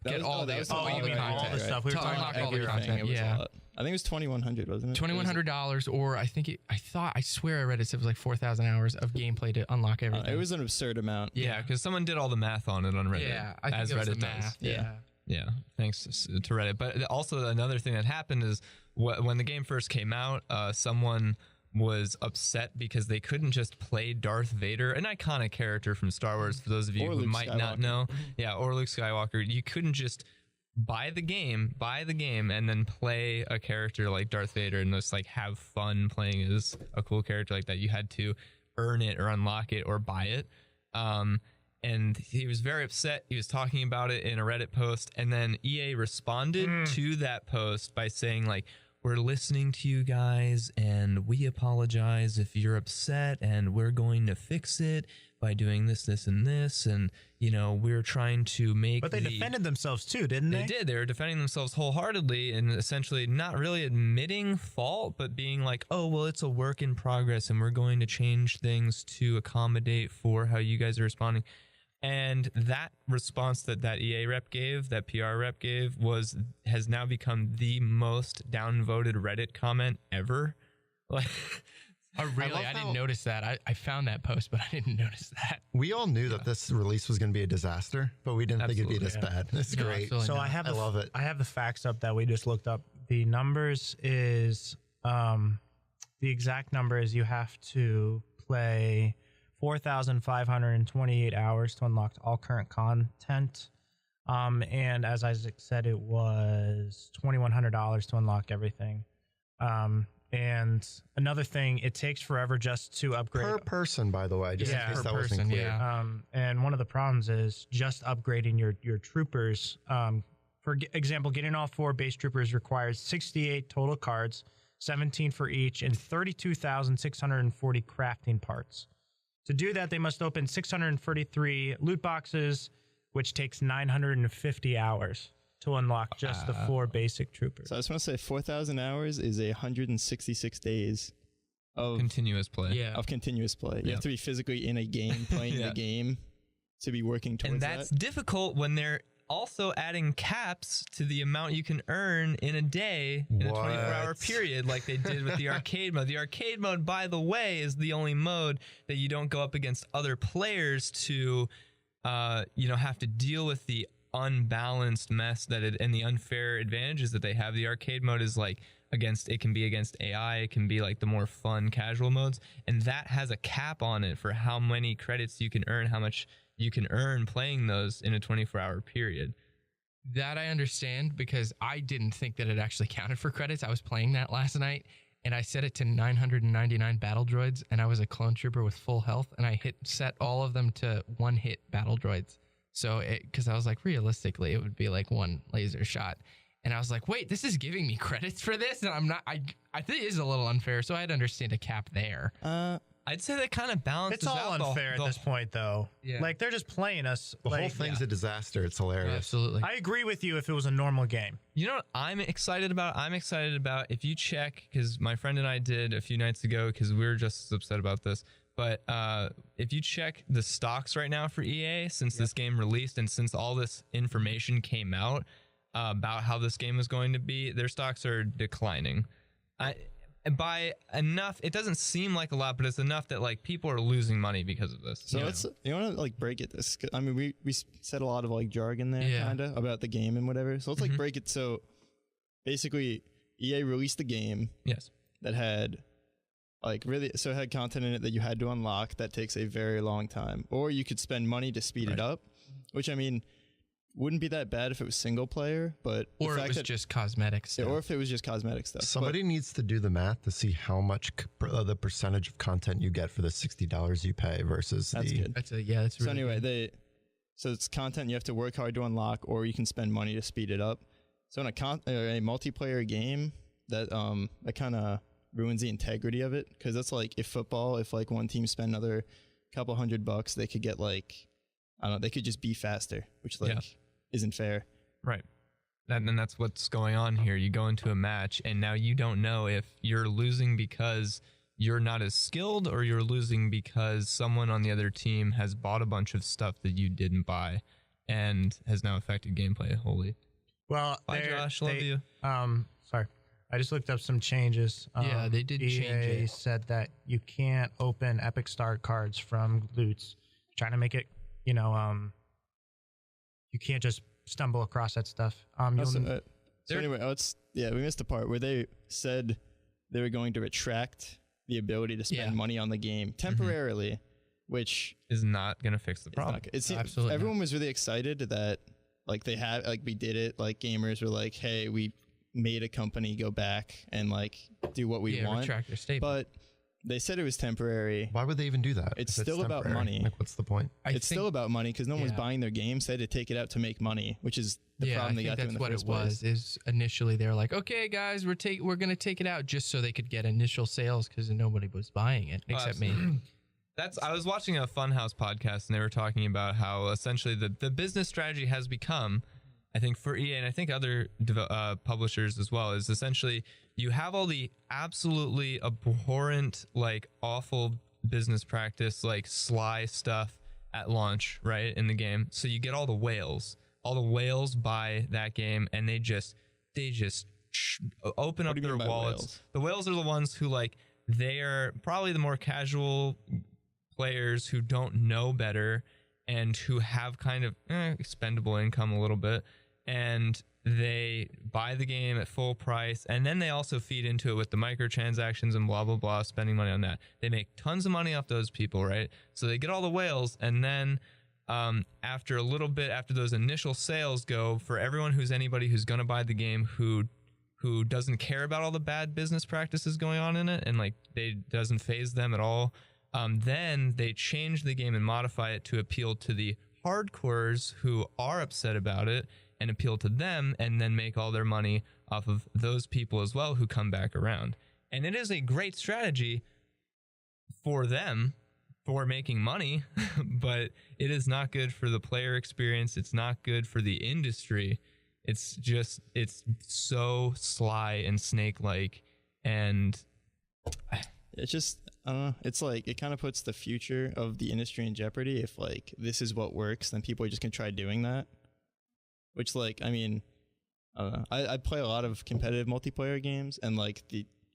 get was- all oh, that the was all all the the content, content. right? stuff. We were To talking unlock about all the everything. content. It was a Yeah. lot. I think it was 2,100, wasn't it? $2,100, or I swear I read it was like 4,000 hours of gameplay to unlock everything. It was an absurd amount. Yeah, because someone did all the math on it on Reddit. yeah, I think as it was Reddit the math. does. Yeah. Yeah, thanks to Reddit. But also another thing that happened is when the game first came out, someone was upset because they couldn't just play Darth Vader, an iconic character from Star Wars, for those of you Or who Luke might not Skywalker. know. Yeah, or Luke Skywalker. You couldn't just buy the game, and then play a character like Darth Vader and just like have fun playing as a cool character like that. You had to earn it or unlock it or buy it. And he was very upset. He was talking about it in a Reddit post, and then EA responded to that post by saying like, we're listening to you guys and we apologize if you're upset, and we're going to fix it by doing this, this, and this. And, you know, we're trying to make But they defended themselves too, didn't they? They did. They were defending themselves wholeheartedly and essentially not really admitting fault, but being like, oh, well, it's a work in progress and we're going to change things to accommodate for how you guys are responding. And that response that EA rep gave, that PR rep gave, has now become the most downvoted Reddit comment ever. Like, Oh, really? I didn't notice that. I found that post, but I didn't notice that. We all knew that this release was going to be a disaster, but we didn't think it'd be this bad. It's No, great. absolutely So not. I love it. I have the facts up that we just looked up. The numbers is the exact number is you have to play 4,528 hours to unlock all current content. And as Isaac said, it was $2,100 to unlock everything. And another thing, it takes forever just to upgrade. Per person, by the way, just Yeah, in case per that wasn't person, clear. yeah. And one of the problems is just upgrading your troopers. For example, getting all 4 base troopers requires 68 total cards, 17 for each, and 32,640 crafting parts. To do that, they must open 633 loot boxes, which takes 950 hours to unlock just the 4 basic troopers. So I just want to say 4,000 hours is 166 days of continuous play. Yeah. of continuous play. You Yeah. have to be physically in a game, playing Yeah. the game to be working towards And that's that. difficult when they're also adding caps to the amount you can earn in a day in a 24-hour What? period like they did with the arcade mode. The arcade mode, by the way, is the only mode that you don't go up against other players to, have to deal with the unbalanced mess and the unfair advantages that they have. The arcade mode is like it can be against AI, it can be like the more fun casual modes, and that has a cap on it for how many credits you can earn, how much you can earn playing those in a 24-hour period. That I understand because I didn't think that it actually counted for credits. I was playing that last night and I set it to 999 battle droids and I was a clone trooper with full health and I set all of them to 1-hit battle droids. So because I was like, realistically, it would be like 1 laser shot. And I was like, wait, this is giving me credits for this? And I'm not, I think it is a little unfair. So I'd understand a cap there. I'd say that kind of balances It's all out unfair at this point, though. Yeah. Like, they're just playing us. The like, whole thing's a disaster. It's hilarious. Absolutely. I agree with you if it was a normal game. You know what I'm excited about? I'm excited about if you check, because my friend and I did a few nights ago, because we were just as upset about this. But if you check the stocks right now for EA, since this game released and since all this information came out about how this game was going to be, their stocks are declining. By enough, it doesn't seem like a lot, but it's enough that like people are losing money because of this. So let's want to like break it. I mean, we said a lot of like jargon there, Yeah. kind of about the game and whatever. So let's like break it. So basically, EA released the game Yes. that had like it had content in it that you had to unlock that takes a very long time, or you could spend money to speed it up, which I mean wouldn't be that bad if it was single player, but the Or it fact was that- just cosmetic stuff. or if it was just cosmetic stuff. Somebody needs to do the math to see how much the percentage of content you get for the $60 you pay versus That's the. good. That's really So anyway, good. so it's content you have to work hard to unlock, or you can spend money to speed it up. So in a multiplayer game, that kind of ruins the integrity of it, because that's like if like one team spent another couple $100, they could get like, I don't know, they could just be faster, which like isn't fair. Right. And that's what's going on here. You go into a match and now you don't know if you're losing because you're not as skilled or you're losing because someone on the other team has bought a bunch of stuff that you didn't buy and has now affected gameplay wholly. Well, Bye, Josh. Love you. Sorry. I just looked up some changes. Yeah, they did EA change it. said that you can't open Epic Star cards from loots. Trying to make it, you can't just stumble across that stuff. So anyway, we missed the part where they said they were going to retract the ability to spend money on the game temporarily, which is not going to fix the problem. Absolutely everyone was really excited that like we did it. Like gamers were like, hey, we made a company go back and like do what we want. Retract their statement. But they said it was temporary. Why would they even do that? It's still about money. Like, what's the point? It's still about money because no one's buying their games. They had to take it out to make money, which is the problem they got to in the first place. That's what it was. Is initially they were like, okay, guys, we're going to take it out just so they could get initial sales because nobody was buying it except me. I was watching a Funhouse podcast and they were talking about how essentially the business strategy has become, I think for EA and I think other publishers as well, is essentially you have all the absolutely abhorrent, like awful business practice, like sly stuff at launch, right, in the game. So you get all the whales. All the whales buy that game and they just open up their wallets. Whales? The whales are the ones who like, they are probably the more casual players who don't know better and who have kind of expendable income a little bit, and they buy the game at full price, and then they also feed into it with the microtransactions and blah blah blah, spending money on that. They make tons of money off those people, right? So they get all the whales, and then after a little bit, after those initial sales go, for everyone anybody who's going to buy the game who doesn't care about all the bad business practices going on in it, and like they doesn't phase them at all, then they change the game and modify it to appeal to the hardcores who are upset about it and appeal to them, and then make all their money off of those people as well who come back around. And it is a great strategy for them for making money, but it is not good for the player experience. It's not good for the industry. It's so sly and snake-like, and it's just, I don't know. It's like, it kind of puts the future of the industry in jeopardy. If like this is what works, then people are just gonna try doing that. Which, like, I mean, I don't know. I play a lot of competitive multiplayer games, and like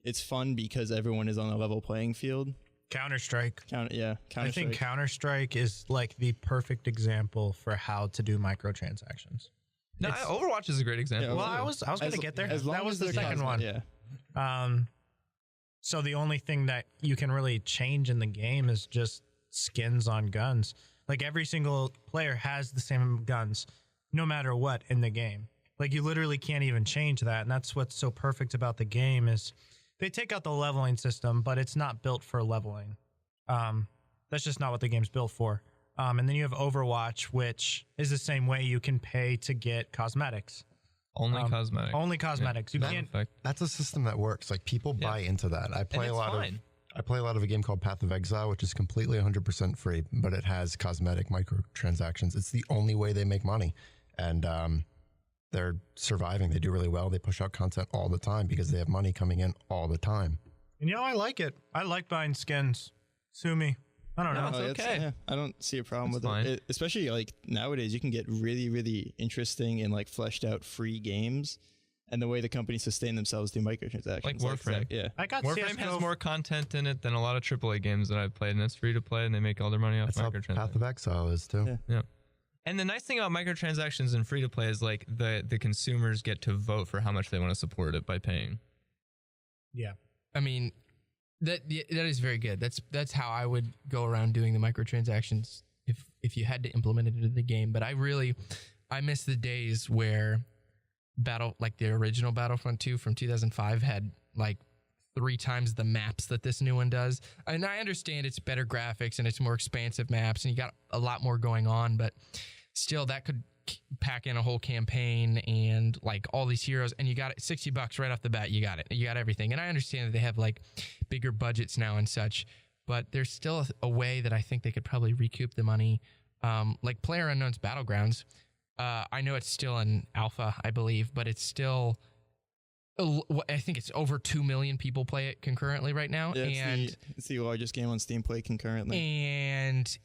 it's fun because everyone is on a level playing field. Counter-Strike. Counter-Strike. I think Counter-Strike is like the perfect example for how to do microtransactions. No, Overwatch is a great example. Yeah, Well, I was going to get there. That was the they're second one. Yeah. So the only thing that you can really change in the game is just skins on guns. Like every single player has the same guns, no matter what in the game. Like you literally can't even change that. And that's what's so perfect about the game is they take out the leveling system, but it's not built for leveling. That's just not what the game's built for. And then you have Overwatch, which is the same way. You can pay to get cosmetics. Only cosmetics. Only cosmetics. Yeah. You can't. That's a system that works. Like people buy into that. I play a lot of a game called Path of Exile, which is completely 100% free, but it has cosmetic microtransactions. It's the only way they make money, and they're surviving. They do really well. They push out content all the time because they have money coming in all the time. And I like it. I like buying skins. Sue me. I don't know. It's okay. I don't see a problem with fine. it. Especially like nowadays, you can get really, really interesting and like fleshed out free games. And the way the companies sustain themselves through microtransactions. Like Warframe. I got Warframe CS:GO. has more content in it than a lot of AAA games that I've played, and it's free to play, and they make all their money off That's how microtransactions. Path of Exile is too. Yeah. And the nice thing about microtransactions and free to play is like the consumers get to vote for how much they want to support it by paying. Yeah. I mean, that is very good. That's how I would go around doing the microtransactions if you had to implement it into the game. But I miss the days where the original Battlefront 2 from 2005 had like 3 times the maps that this new one does. And I understand it's better graphics and it's more expansive maps and you got a lot more going on, but still that could pack in a whole campaign and like all these heroes, and you got it $60 right off the bat. You got it. You got everything. And I understand that they have like bigger budgets now and such, but there's still a way that I think they could probably recoup the money. Like PlayerUnknown's Battlegrounds. I know it's still in alpha, I believe, but it's still, I think it's over 2 million people play it concurrently right now. Yeah, and it's the largest game on Steam played concurrently. And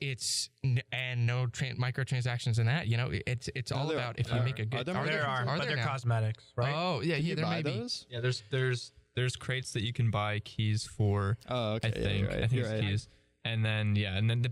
no microtransactions in that. You know, it's all about if you make a good. There are, but they're now? cosmetics, right? Oh yeah, Can you there buy may be. those? Yeah, there's crates that you can buy keys for. Oh, okay. I think You're right. I think You're it's right. keys.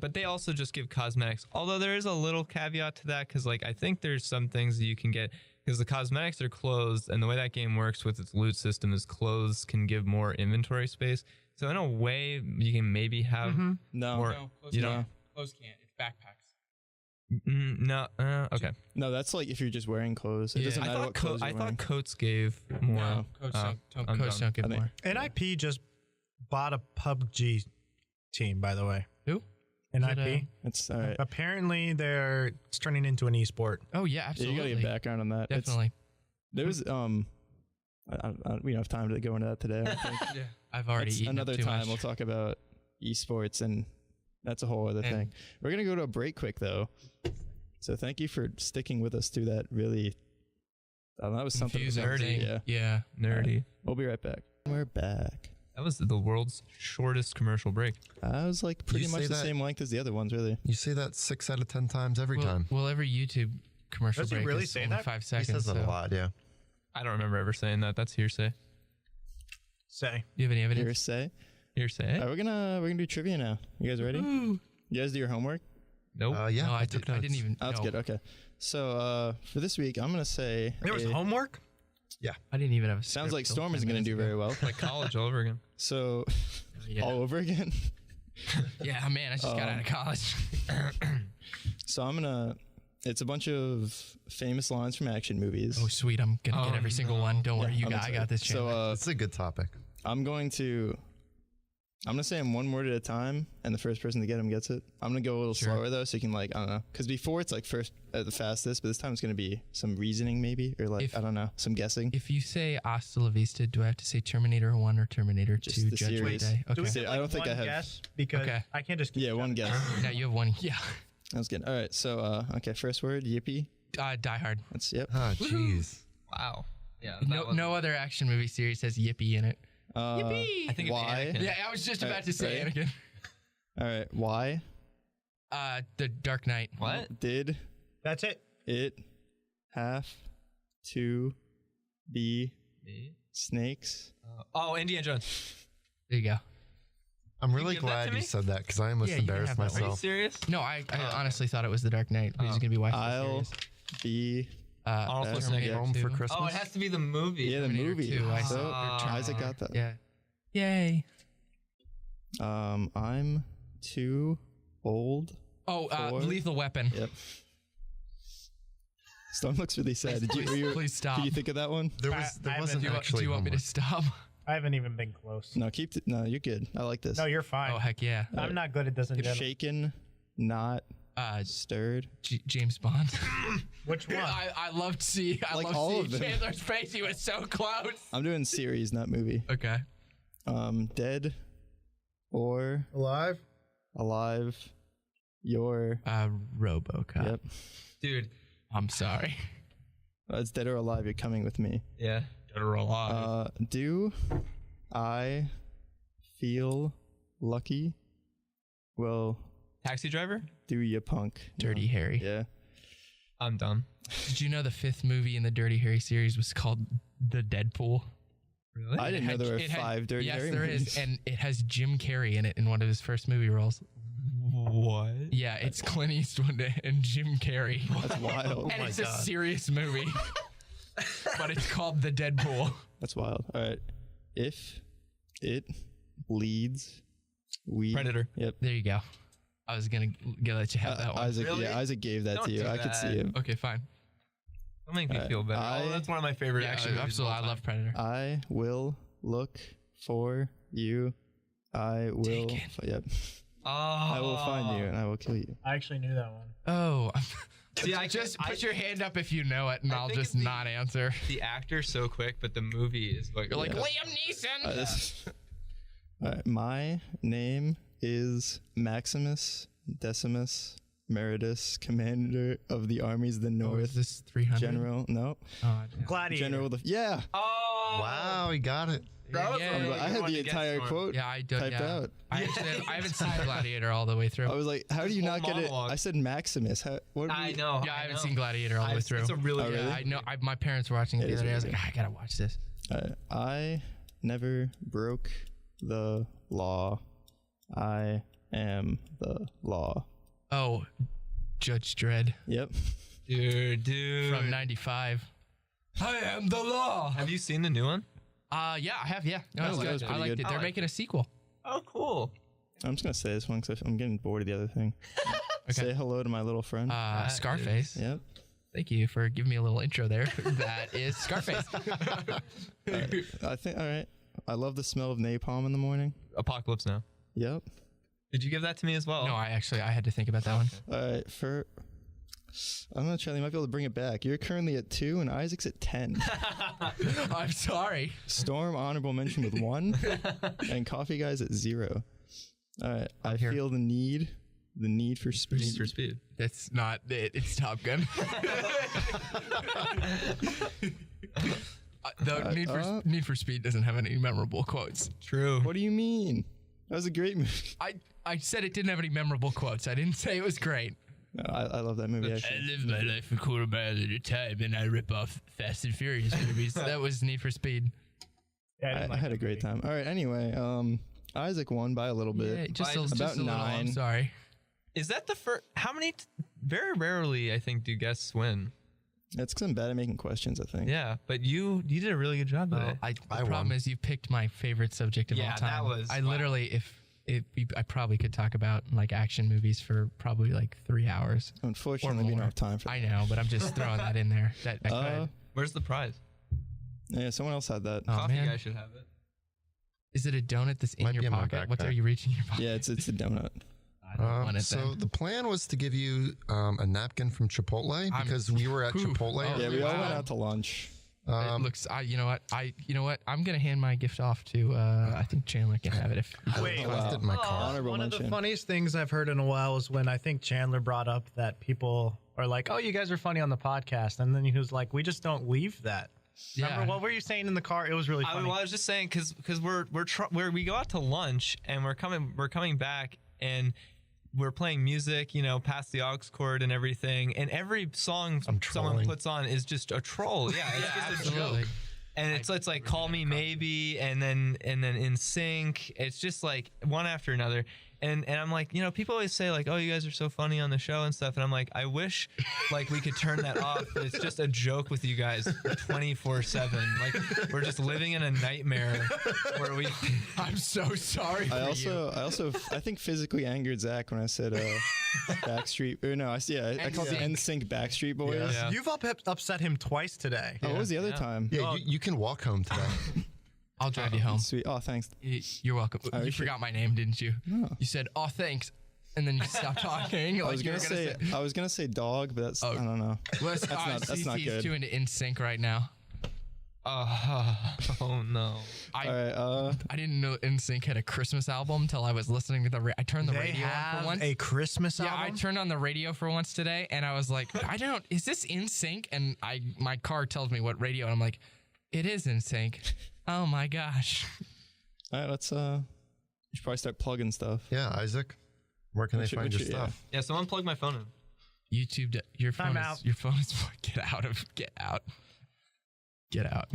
But they also just give cosmetics. Although there is a little caveat to that, because like I think there's some things that you can get because the cosmetics are closed, and the way that game works with its loot system is clothes can give more inventory space. So in a way, you can maybe have No. more. No, clothes you can't. know, Clothes can't. It's backpacks. no. Okay. No, that's like if you're just wearing clothes. It Yeah. doesn't I matter thought what clothes you're wearing. coats gave more. No, coats don't I'm coats done. don't give I think- more. NIP just bought a PUBG team, by the way. Who? NIP. It's all right. Apparently, it's turning into an esport. Oh yeah, Yeah, absolutely. you gotta get background on that. Definitely. There was we don't have time to go into that today. I don't think. Yeah. I've already That's eaten up another too time much. we'll talk about esports, and that's a whole other And- thing. We're gonna go to a break quick though. So thank you for sticking with us through that really. That was something Confusing nerdy. thing. Yeah. Yeah. Nerdy. We'll be right back. We're back. That was the world's shortest commercial break. I was like pretty You much say the that- same length as the other ones, really. You say that 6 out of 10 times every Well, time. well, every YouTube commercial Does he break really is say only that? 5 He seconds. says that so. a lot, yeah. I don't remember ever saying that. That's hearsay. Say. Do you have any evidence? Hearsay. Hearsay? All right, we're gonna do trivia now. You guys ready? You guys do your homework? Nope. Yeah, No, I took didn't notes. even. Oh, that's no. good. Okay. So for this week, I'm gonna say There was a- homework? I didn't even have a. sounds script like till Storm 10 isn't gonna minutes do ago. very well. Like college all over again. So Yeah. all over again. Yeah, man, I just got out of college. So it's a bunch of famous lines from action movies. Oh, sweet. I'm going to get every single one. Don't worry. I'm I excited. got this, Chandler. So It's a good topic. I'm gonna say them one word at a time, and the first person to get them gets it. I'm gonna go a little Sure. slower though, so you can I don't know, because before it's like first at the fastest, but this time it's gonna be some reasoning maybe, or If- I don't know, some guessing. If you say Hasta la Vista, do I have to say Terminator 1 or Terminator Just 2 the Judgment series. Day? Do we Okay. get, I don't think one I have- guess? Because Okay. I can't just keep Yeah, one shouting. guess. Now you have one. Yeah. That was good. All right, so okay, first word, yippee. Die Hard. That's yep. Ah, jeez. Wow. Yeah. No other action movie series has Yippee in it. Yippee! I think it's why? Anakin. Yeah, I was just about Right, to say right. Anakin. All right, why The Dark Knight. What? did That's it. it have to be Me? snakes? Oh, Indiana Jones. There you go. I'm really give that glad to you me? said that because I almost Yeah, you can embarrassed have that one. Are you myself. serious? No, I honestly thought it was The Dark Knight. Who's going to be watching the I'll series? be Arnold Terminator Schwarzenegger. Home for 2. Christmas. Oh, it has to be the movie. yeah the Terminator movie. 2, I So saw. Isaac got that. Yeah. Yay. I'm too old. Oh, For- Lethal Weapon. Yep. Storm looks really sad. Please stop. Did you think of that one? There I wasn't Do you actually want me to homework. stop? I haven't even been close. No, no, you're good. I like this. No, you're fine. Oh, heck yeah. I'm not good at this in general. Shaken, not stirred. James Bond. Which one? I loved seeing Like all seeing of them. Chandler's face. He was so close. I'm doing series, not movie. Okay. Dead or Alive? alive. Your RoboCop. yep. Dude. I'm sorry. It's dead or alive. You're coming with me. Yeah. Do I feel lucky? Well, Taxi driver? do you punk? Dirty Harry. Yeah. I'm done. Did you know the 5th movie in the Dirty Harry series was called The Deadpool? Really? I didn't know there were 5 Dirty yes, Harry there movies. is, and it has Jim Carrey in it in one of his first movie roles. What? Yeah, it's Clint Eastwood and Jim Carrey. That's wild. And it's a serious movie. But it's called The Deadpool. That's wild. All right. If it bleeds, we Predator. Yep. There you go. I was gonna let you have that one. Isaac, Really? yeah, Isaac gave that Don't to you. do I could see that. him. Okay, fine. Don't make me Alright, feel better. I- That's one of my favorite Yeah, action movies. absolutely. of I all love Predator. I will look for you. I will. Taken. Yep. time. I will find you and I will kill you. I actually knew that one. Oh, See, I just can't- put your hand up if you know it, and I I'll think just it's the- not answer. The actor's so quick, but the movie is like You're like Yeah. Liam Neeson. All right. My name is Maximus Decimus Meritus, Commander of the Armies of the Oh, is North. this 300? General. No. Oh, damn. Gladiator. General. Yeah. Oh. Wow, he got it. That was Yeah, a really I good had one the to guess entire from. quote Yeah, I don't. typed Yeah. out. I haven't seen Gladiator all the way through. I was like, how do you Whole not get it? monologue. I said Maximus. How, what? I know. Yeah, I haven't seen Gladiator all the way through. It's a really Oh, good. really? I know. My parents were watching it It the is other day. I was really like, I gotta watch this. I never broke the law. I am the law. Oh, Judge Dredd Yep. Dude. from '95. I am the law. Have you seen the new one? Yeah, I have. Yeah, no, That it's was good. I pretty liked good. it. They're I making a sequel. Oh, cool. I'm just gonna say this one because I'm getting bored of the other thing. Okay. Say hello to my little friend. Scarface. Yep. Thank you for giving me a little intro there. That is Scarface. I think. All right. I love the smell of napalm in the morning. Apocalypse Now. Yep. Did you give that to me as well? No, I had to think about that one. All right. I'm not sure. You might be able to bring it back. You're currently at 2, and Isaac's at 10. I'm sorry. Storm honorable mention with 1, and Coffee Guy's at 0. All right. I feel the need for speed. Need for Speed. That's not it. It's Top Gun. Need for Speed doesn't have any memorable quotes. True. What do you mean? That was a great movie. I said it didn't have any memorable quotes. I didn't say it was great. No, I love that movie. Actually. I live my life a quarter mile at a time, and I rip off Fast and Furious movies. That was Need for Speed. Yeah, I had a great time. All right. Anyway, Isaac won by a little bit. Yeah, just about a little. 9. I'm sorry. Is that the first? How many? Very rarely, I think, do guests win. That's because I'm bad at making questions, I think. Yeah, but you did a really good job today. The problem is you picked my favorite subject of all time. that was. I literally, I probably could talk about like action movies for probably like 3 hours. Unfortunately, we don't have time for that. I know, but I'm just throwing that in there. That I could. Where's the prize? Yeah, someone else had that. Oh, Coffee man. Guy should have it. Is it a donut that's in Might be your in my pocket? What backpack. are you reaching in your pocket? Yeah, it's a donut. I don't want it So then. the plan was to give you a napkin from Chipotle because we were at Chipotle. Oh, Yeah, we all wow. went out to lunch. It looks. You know what? I'm gonna hand my gift off to. I think Chandler can have it if. I Wait, left it in my car. Honorable One of the mention. funniest things I've heard in a while was when I think Chandler brought up that people are like, "Oh, you guys are funny on the podcast," and then he was like, "We just don't leave that." Remember what were you saying in the car? It was really funny. I was just saying because we go out to lunch and we're coming back and we're playing music, past the aux cord and everything, and every song someone trolling. puts on is just a troll. Yeah, it's just a joke. And it's like Call Me Maybe, and then In Sync. It's just like one after another. And I'm like, people always say like, oh, you guys are so funny on the show and stuff. And I'm like, I wish like we could turn that off. But it's just a joke with you guys 24/7. Like we're just living in a nightmare where we. I'm so sorry. I think physically angered Zach when I said Backstreet. Or no, I called the NSYNC Backstreet Boys. Yeah. You've upset him twice today. Oh, what was the other time? Yeah, you can walk home today. I'll drive you home. Sweet. Oh, thanks. You're welcome. Oh, You you should- forgot my name, didn't you? No. You said, "Oh, thanks," and then you stopped talking. I was gonna say dog, but that's I don't know. Well, that's not good. Too into NSYNC right now. Oh no! All right. I didn't know NSYNC had a Christmas album until I was listening to the. I turned the They radio on have for once. a Christmas Yeah, album. I turned on the radio for once today, and I was like, is this NSYNC? And my car tells me what radio, and I'm like, it is NSYNC. Oh my gosh. All right. Let's. You should probably start plugging stuff. Yeah, Isaac, where can they find your yeah. stuff? Yeah, someone plug my phone in. YouTube. Your phone. Time out. Your phone is. Get out.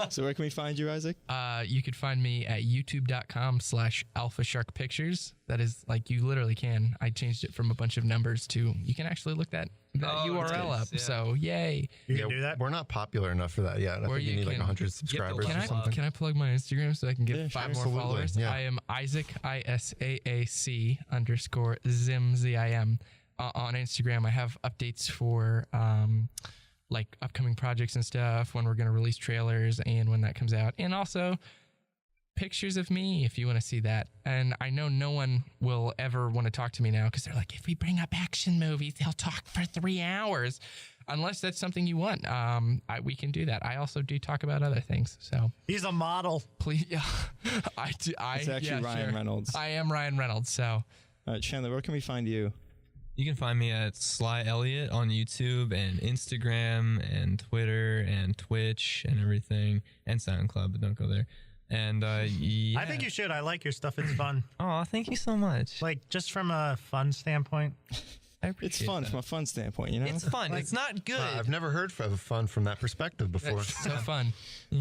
So where can we find you, Isaac? You could find me at youtube.com/alphasharkpictures. That is like you literally can. I changed it from a bunch of numbers to you can actually look that URL nice, up. yeah. So yay. You can do that. We're not popular enough for that yet. I Or think you you need like can- 100 subscribers Can or I something. plug my Instagram so I can get Yeah, 5 sure. more Absolutely, followers? yeah. I am Isaac ISAAC_Zim on Instagram. I have updates for like upcoming projects and stuff, when we're going to release trailers and when that comes out, and also pictures of me if you want to see that. And I know no one will ever want to talk to me now because they're like, if we bring up action movies, they'll talk for 3 hours. Unless that's something you want, we can do that. I also do talk about other things, so He's a model. please. Yeah, I do. It's actually Ryan Reynolds. I am Ryan Reynolds. So All right, Chandler, where can we find you? You can find me at Sly Elliott on YouTube and Instagram and Twitter and Twitch and everything, and SoundCloud, but don't go there. And yeah. I think you should. I like your stuff. It's fun. Oh, thank you so much. Like just from a fun standpoint. I It's appreciate fun that. from a fun standpoint, It's fun. It's not good. I've never heard of fun from that perspective before. so fun.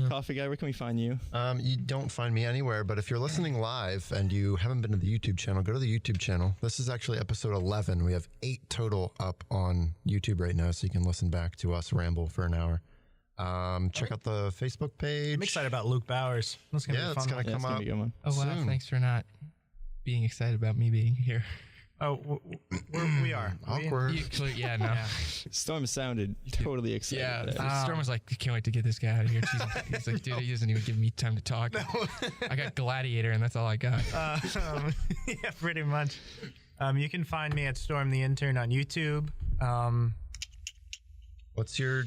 Coffee Guy, where can we find you? You don't find me anywhere, but if you're listening live and you haven't been to the YouTube channel, go to the YouTube channel. This is actually episode 11. We have 8 total up on YouTube right now, so you can listen back to us ramble for an hour. Check out the Facebook page. I'm excited about Luke Bowers. That's gonna be Yeah, fun. it's gonna Yeah, come it's gonna out. be a good one. Oh wow! Soon. Thanks for not being excited about me being here. Oh, we are. Awkward. Yeah, no. Yeah. Storm sounded totally excited. Yeah, there. Storm was like, I can't wait to get this guy out of here. He's like, dude, he doesn't even give me time to talk. I got Gladiator, and that's all I got. Yeah, pretty much. You can find me at Storm the Intern on YouTube. What's your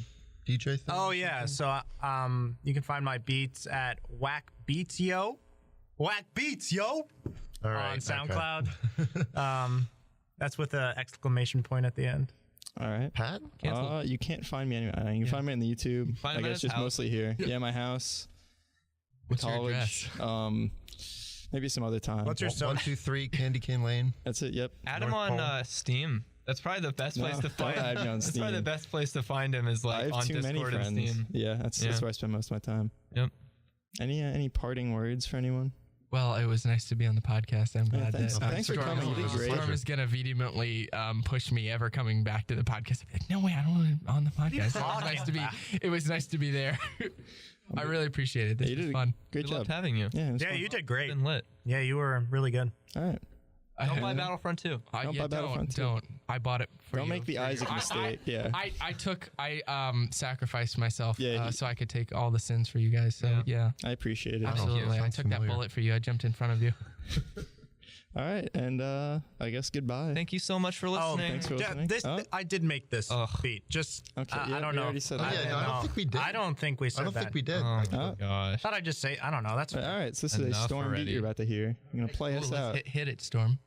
DJ thing? Oh yeah, so you can find my beats at Whack Beats Yo, Whack Beats Yo, All right, on SoundCloud. That's with an exclamation point at the end. All right. Pat? You can't find me anywhere. You can find me on the YouTube. Find I him at guess his just house. mostly here. Yeah, my house. What's your College. Maybe some other time. What's your 123 Candy Cane Lane. That's it. Yep. Add him North on Pole. Steam. That's probably the best place to don't find. add me on That's probably the Steam. best place to find him is I like have on too many Discord and friends. Steam. Yeah, that's where I spend most of my time. Yep. Any parting words for anyone? Well, it was nice to be on the podcast. I'm glad thanks- that thanks for Storm, coming. You did great. Storm is gonna vehemently push me ever coming back to the podcast. I'd be like, no way, I don't want to on the podcast. It was nice to be there. I really appreciate it. This You was did fun. Great We job. loved having you. Yeah, it was Yeah, fun. you did great. Been lit. Yeah, you were really good. All right. Don't buy Battlefront 2. Don't buy Battlefront 2. Don't. I bought it for Don't you. make the Isaac mistake. Yeah. I sacrificed myself Yeah, so I could take all the sins for you guys. So yeah, I appreciate it. absolutely. I Sounds took that familiar. bullet for you. I jumped in front of you. All right, and I guess goodbye. Thank you so much for Oh, listening. thanks for yeah, listening. this Oh. I did make this Ugh. beat. Just Okay, I yeah, don't we know. already said Oh, that. yeah, no, I don't think we did. I don't think we said I don't that. think we did. Oh actually. my gosh. Thought I just say I don't know. That's All right, so this is a Enough Storm already. beat you're about to hear. I'm gonna play Ooh, us let's out. hit it, Storm.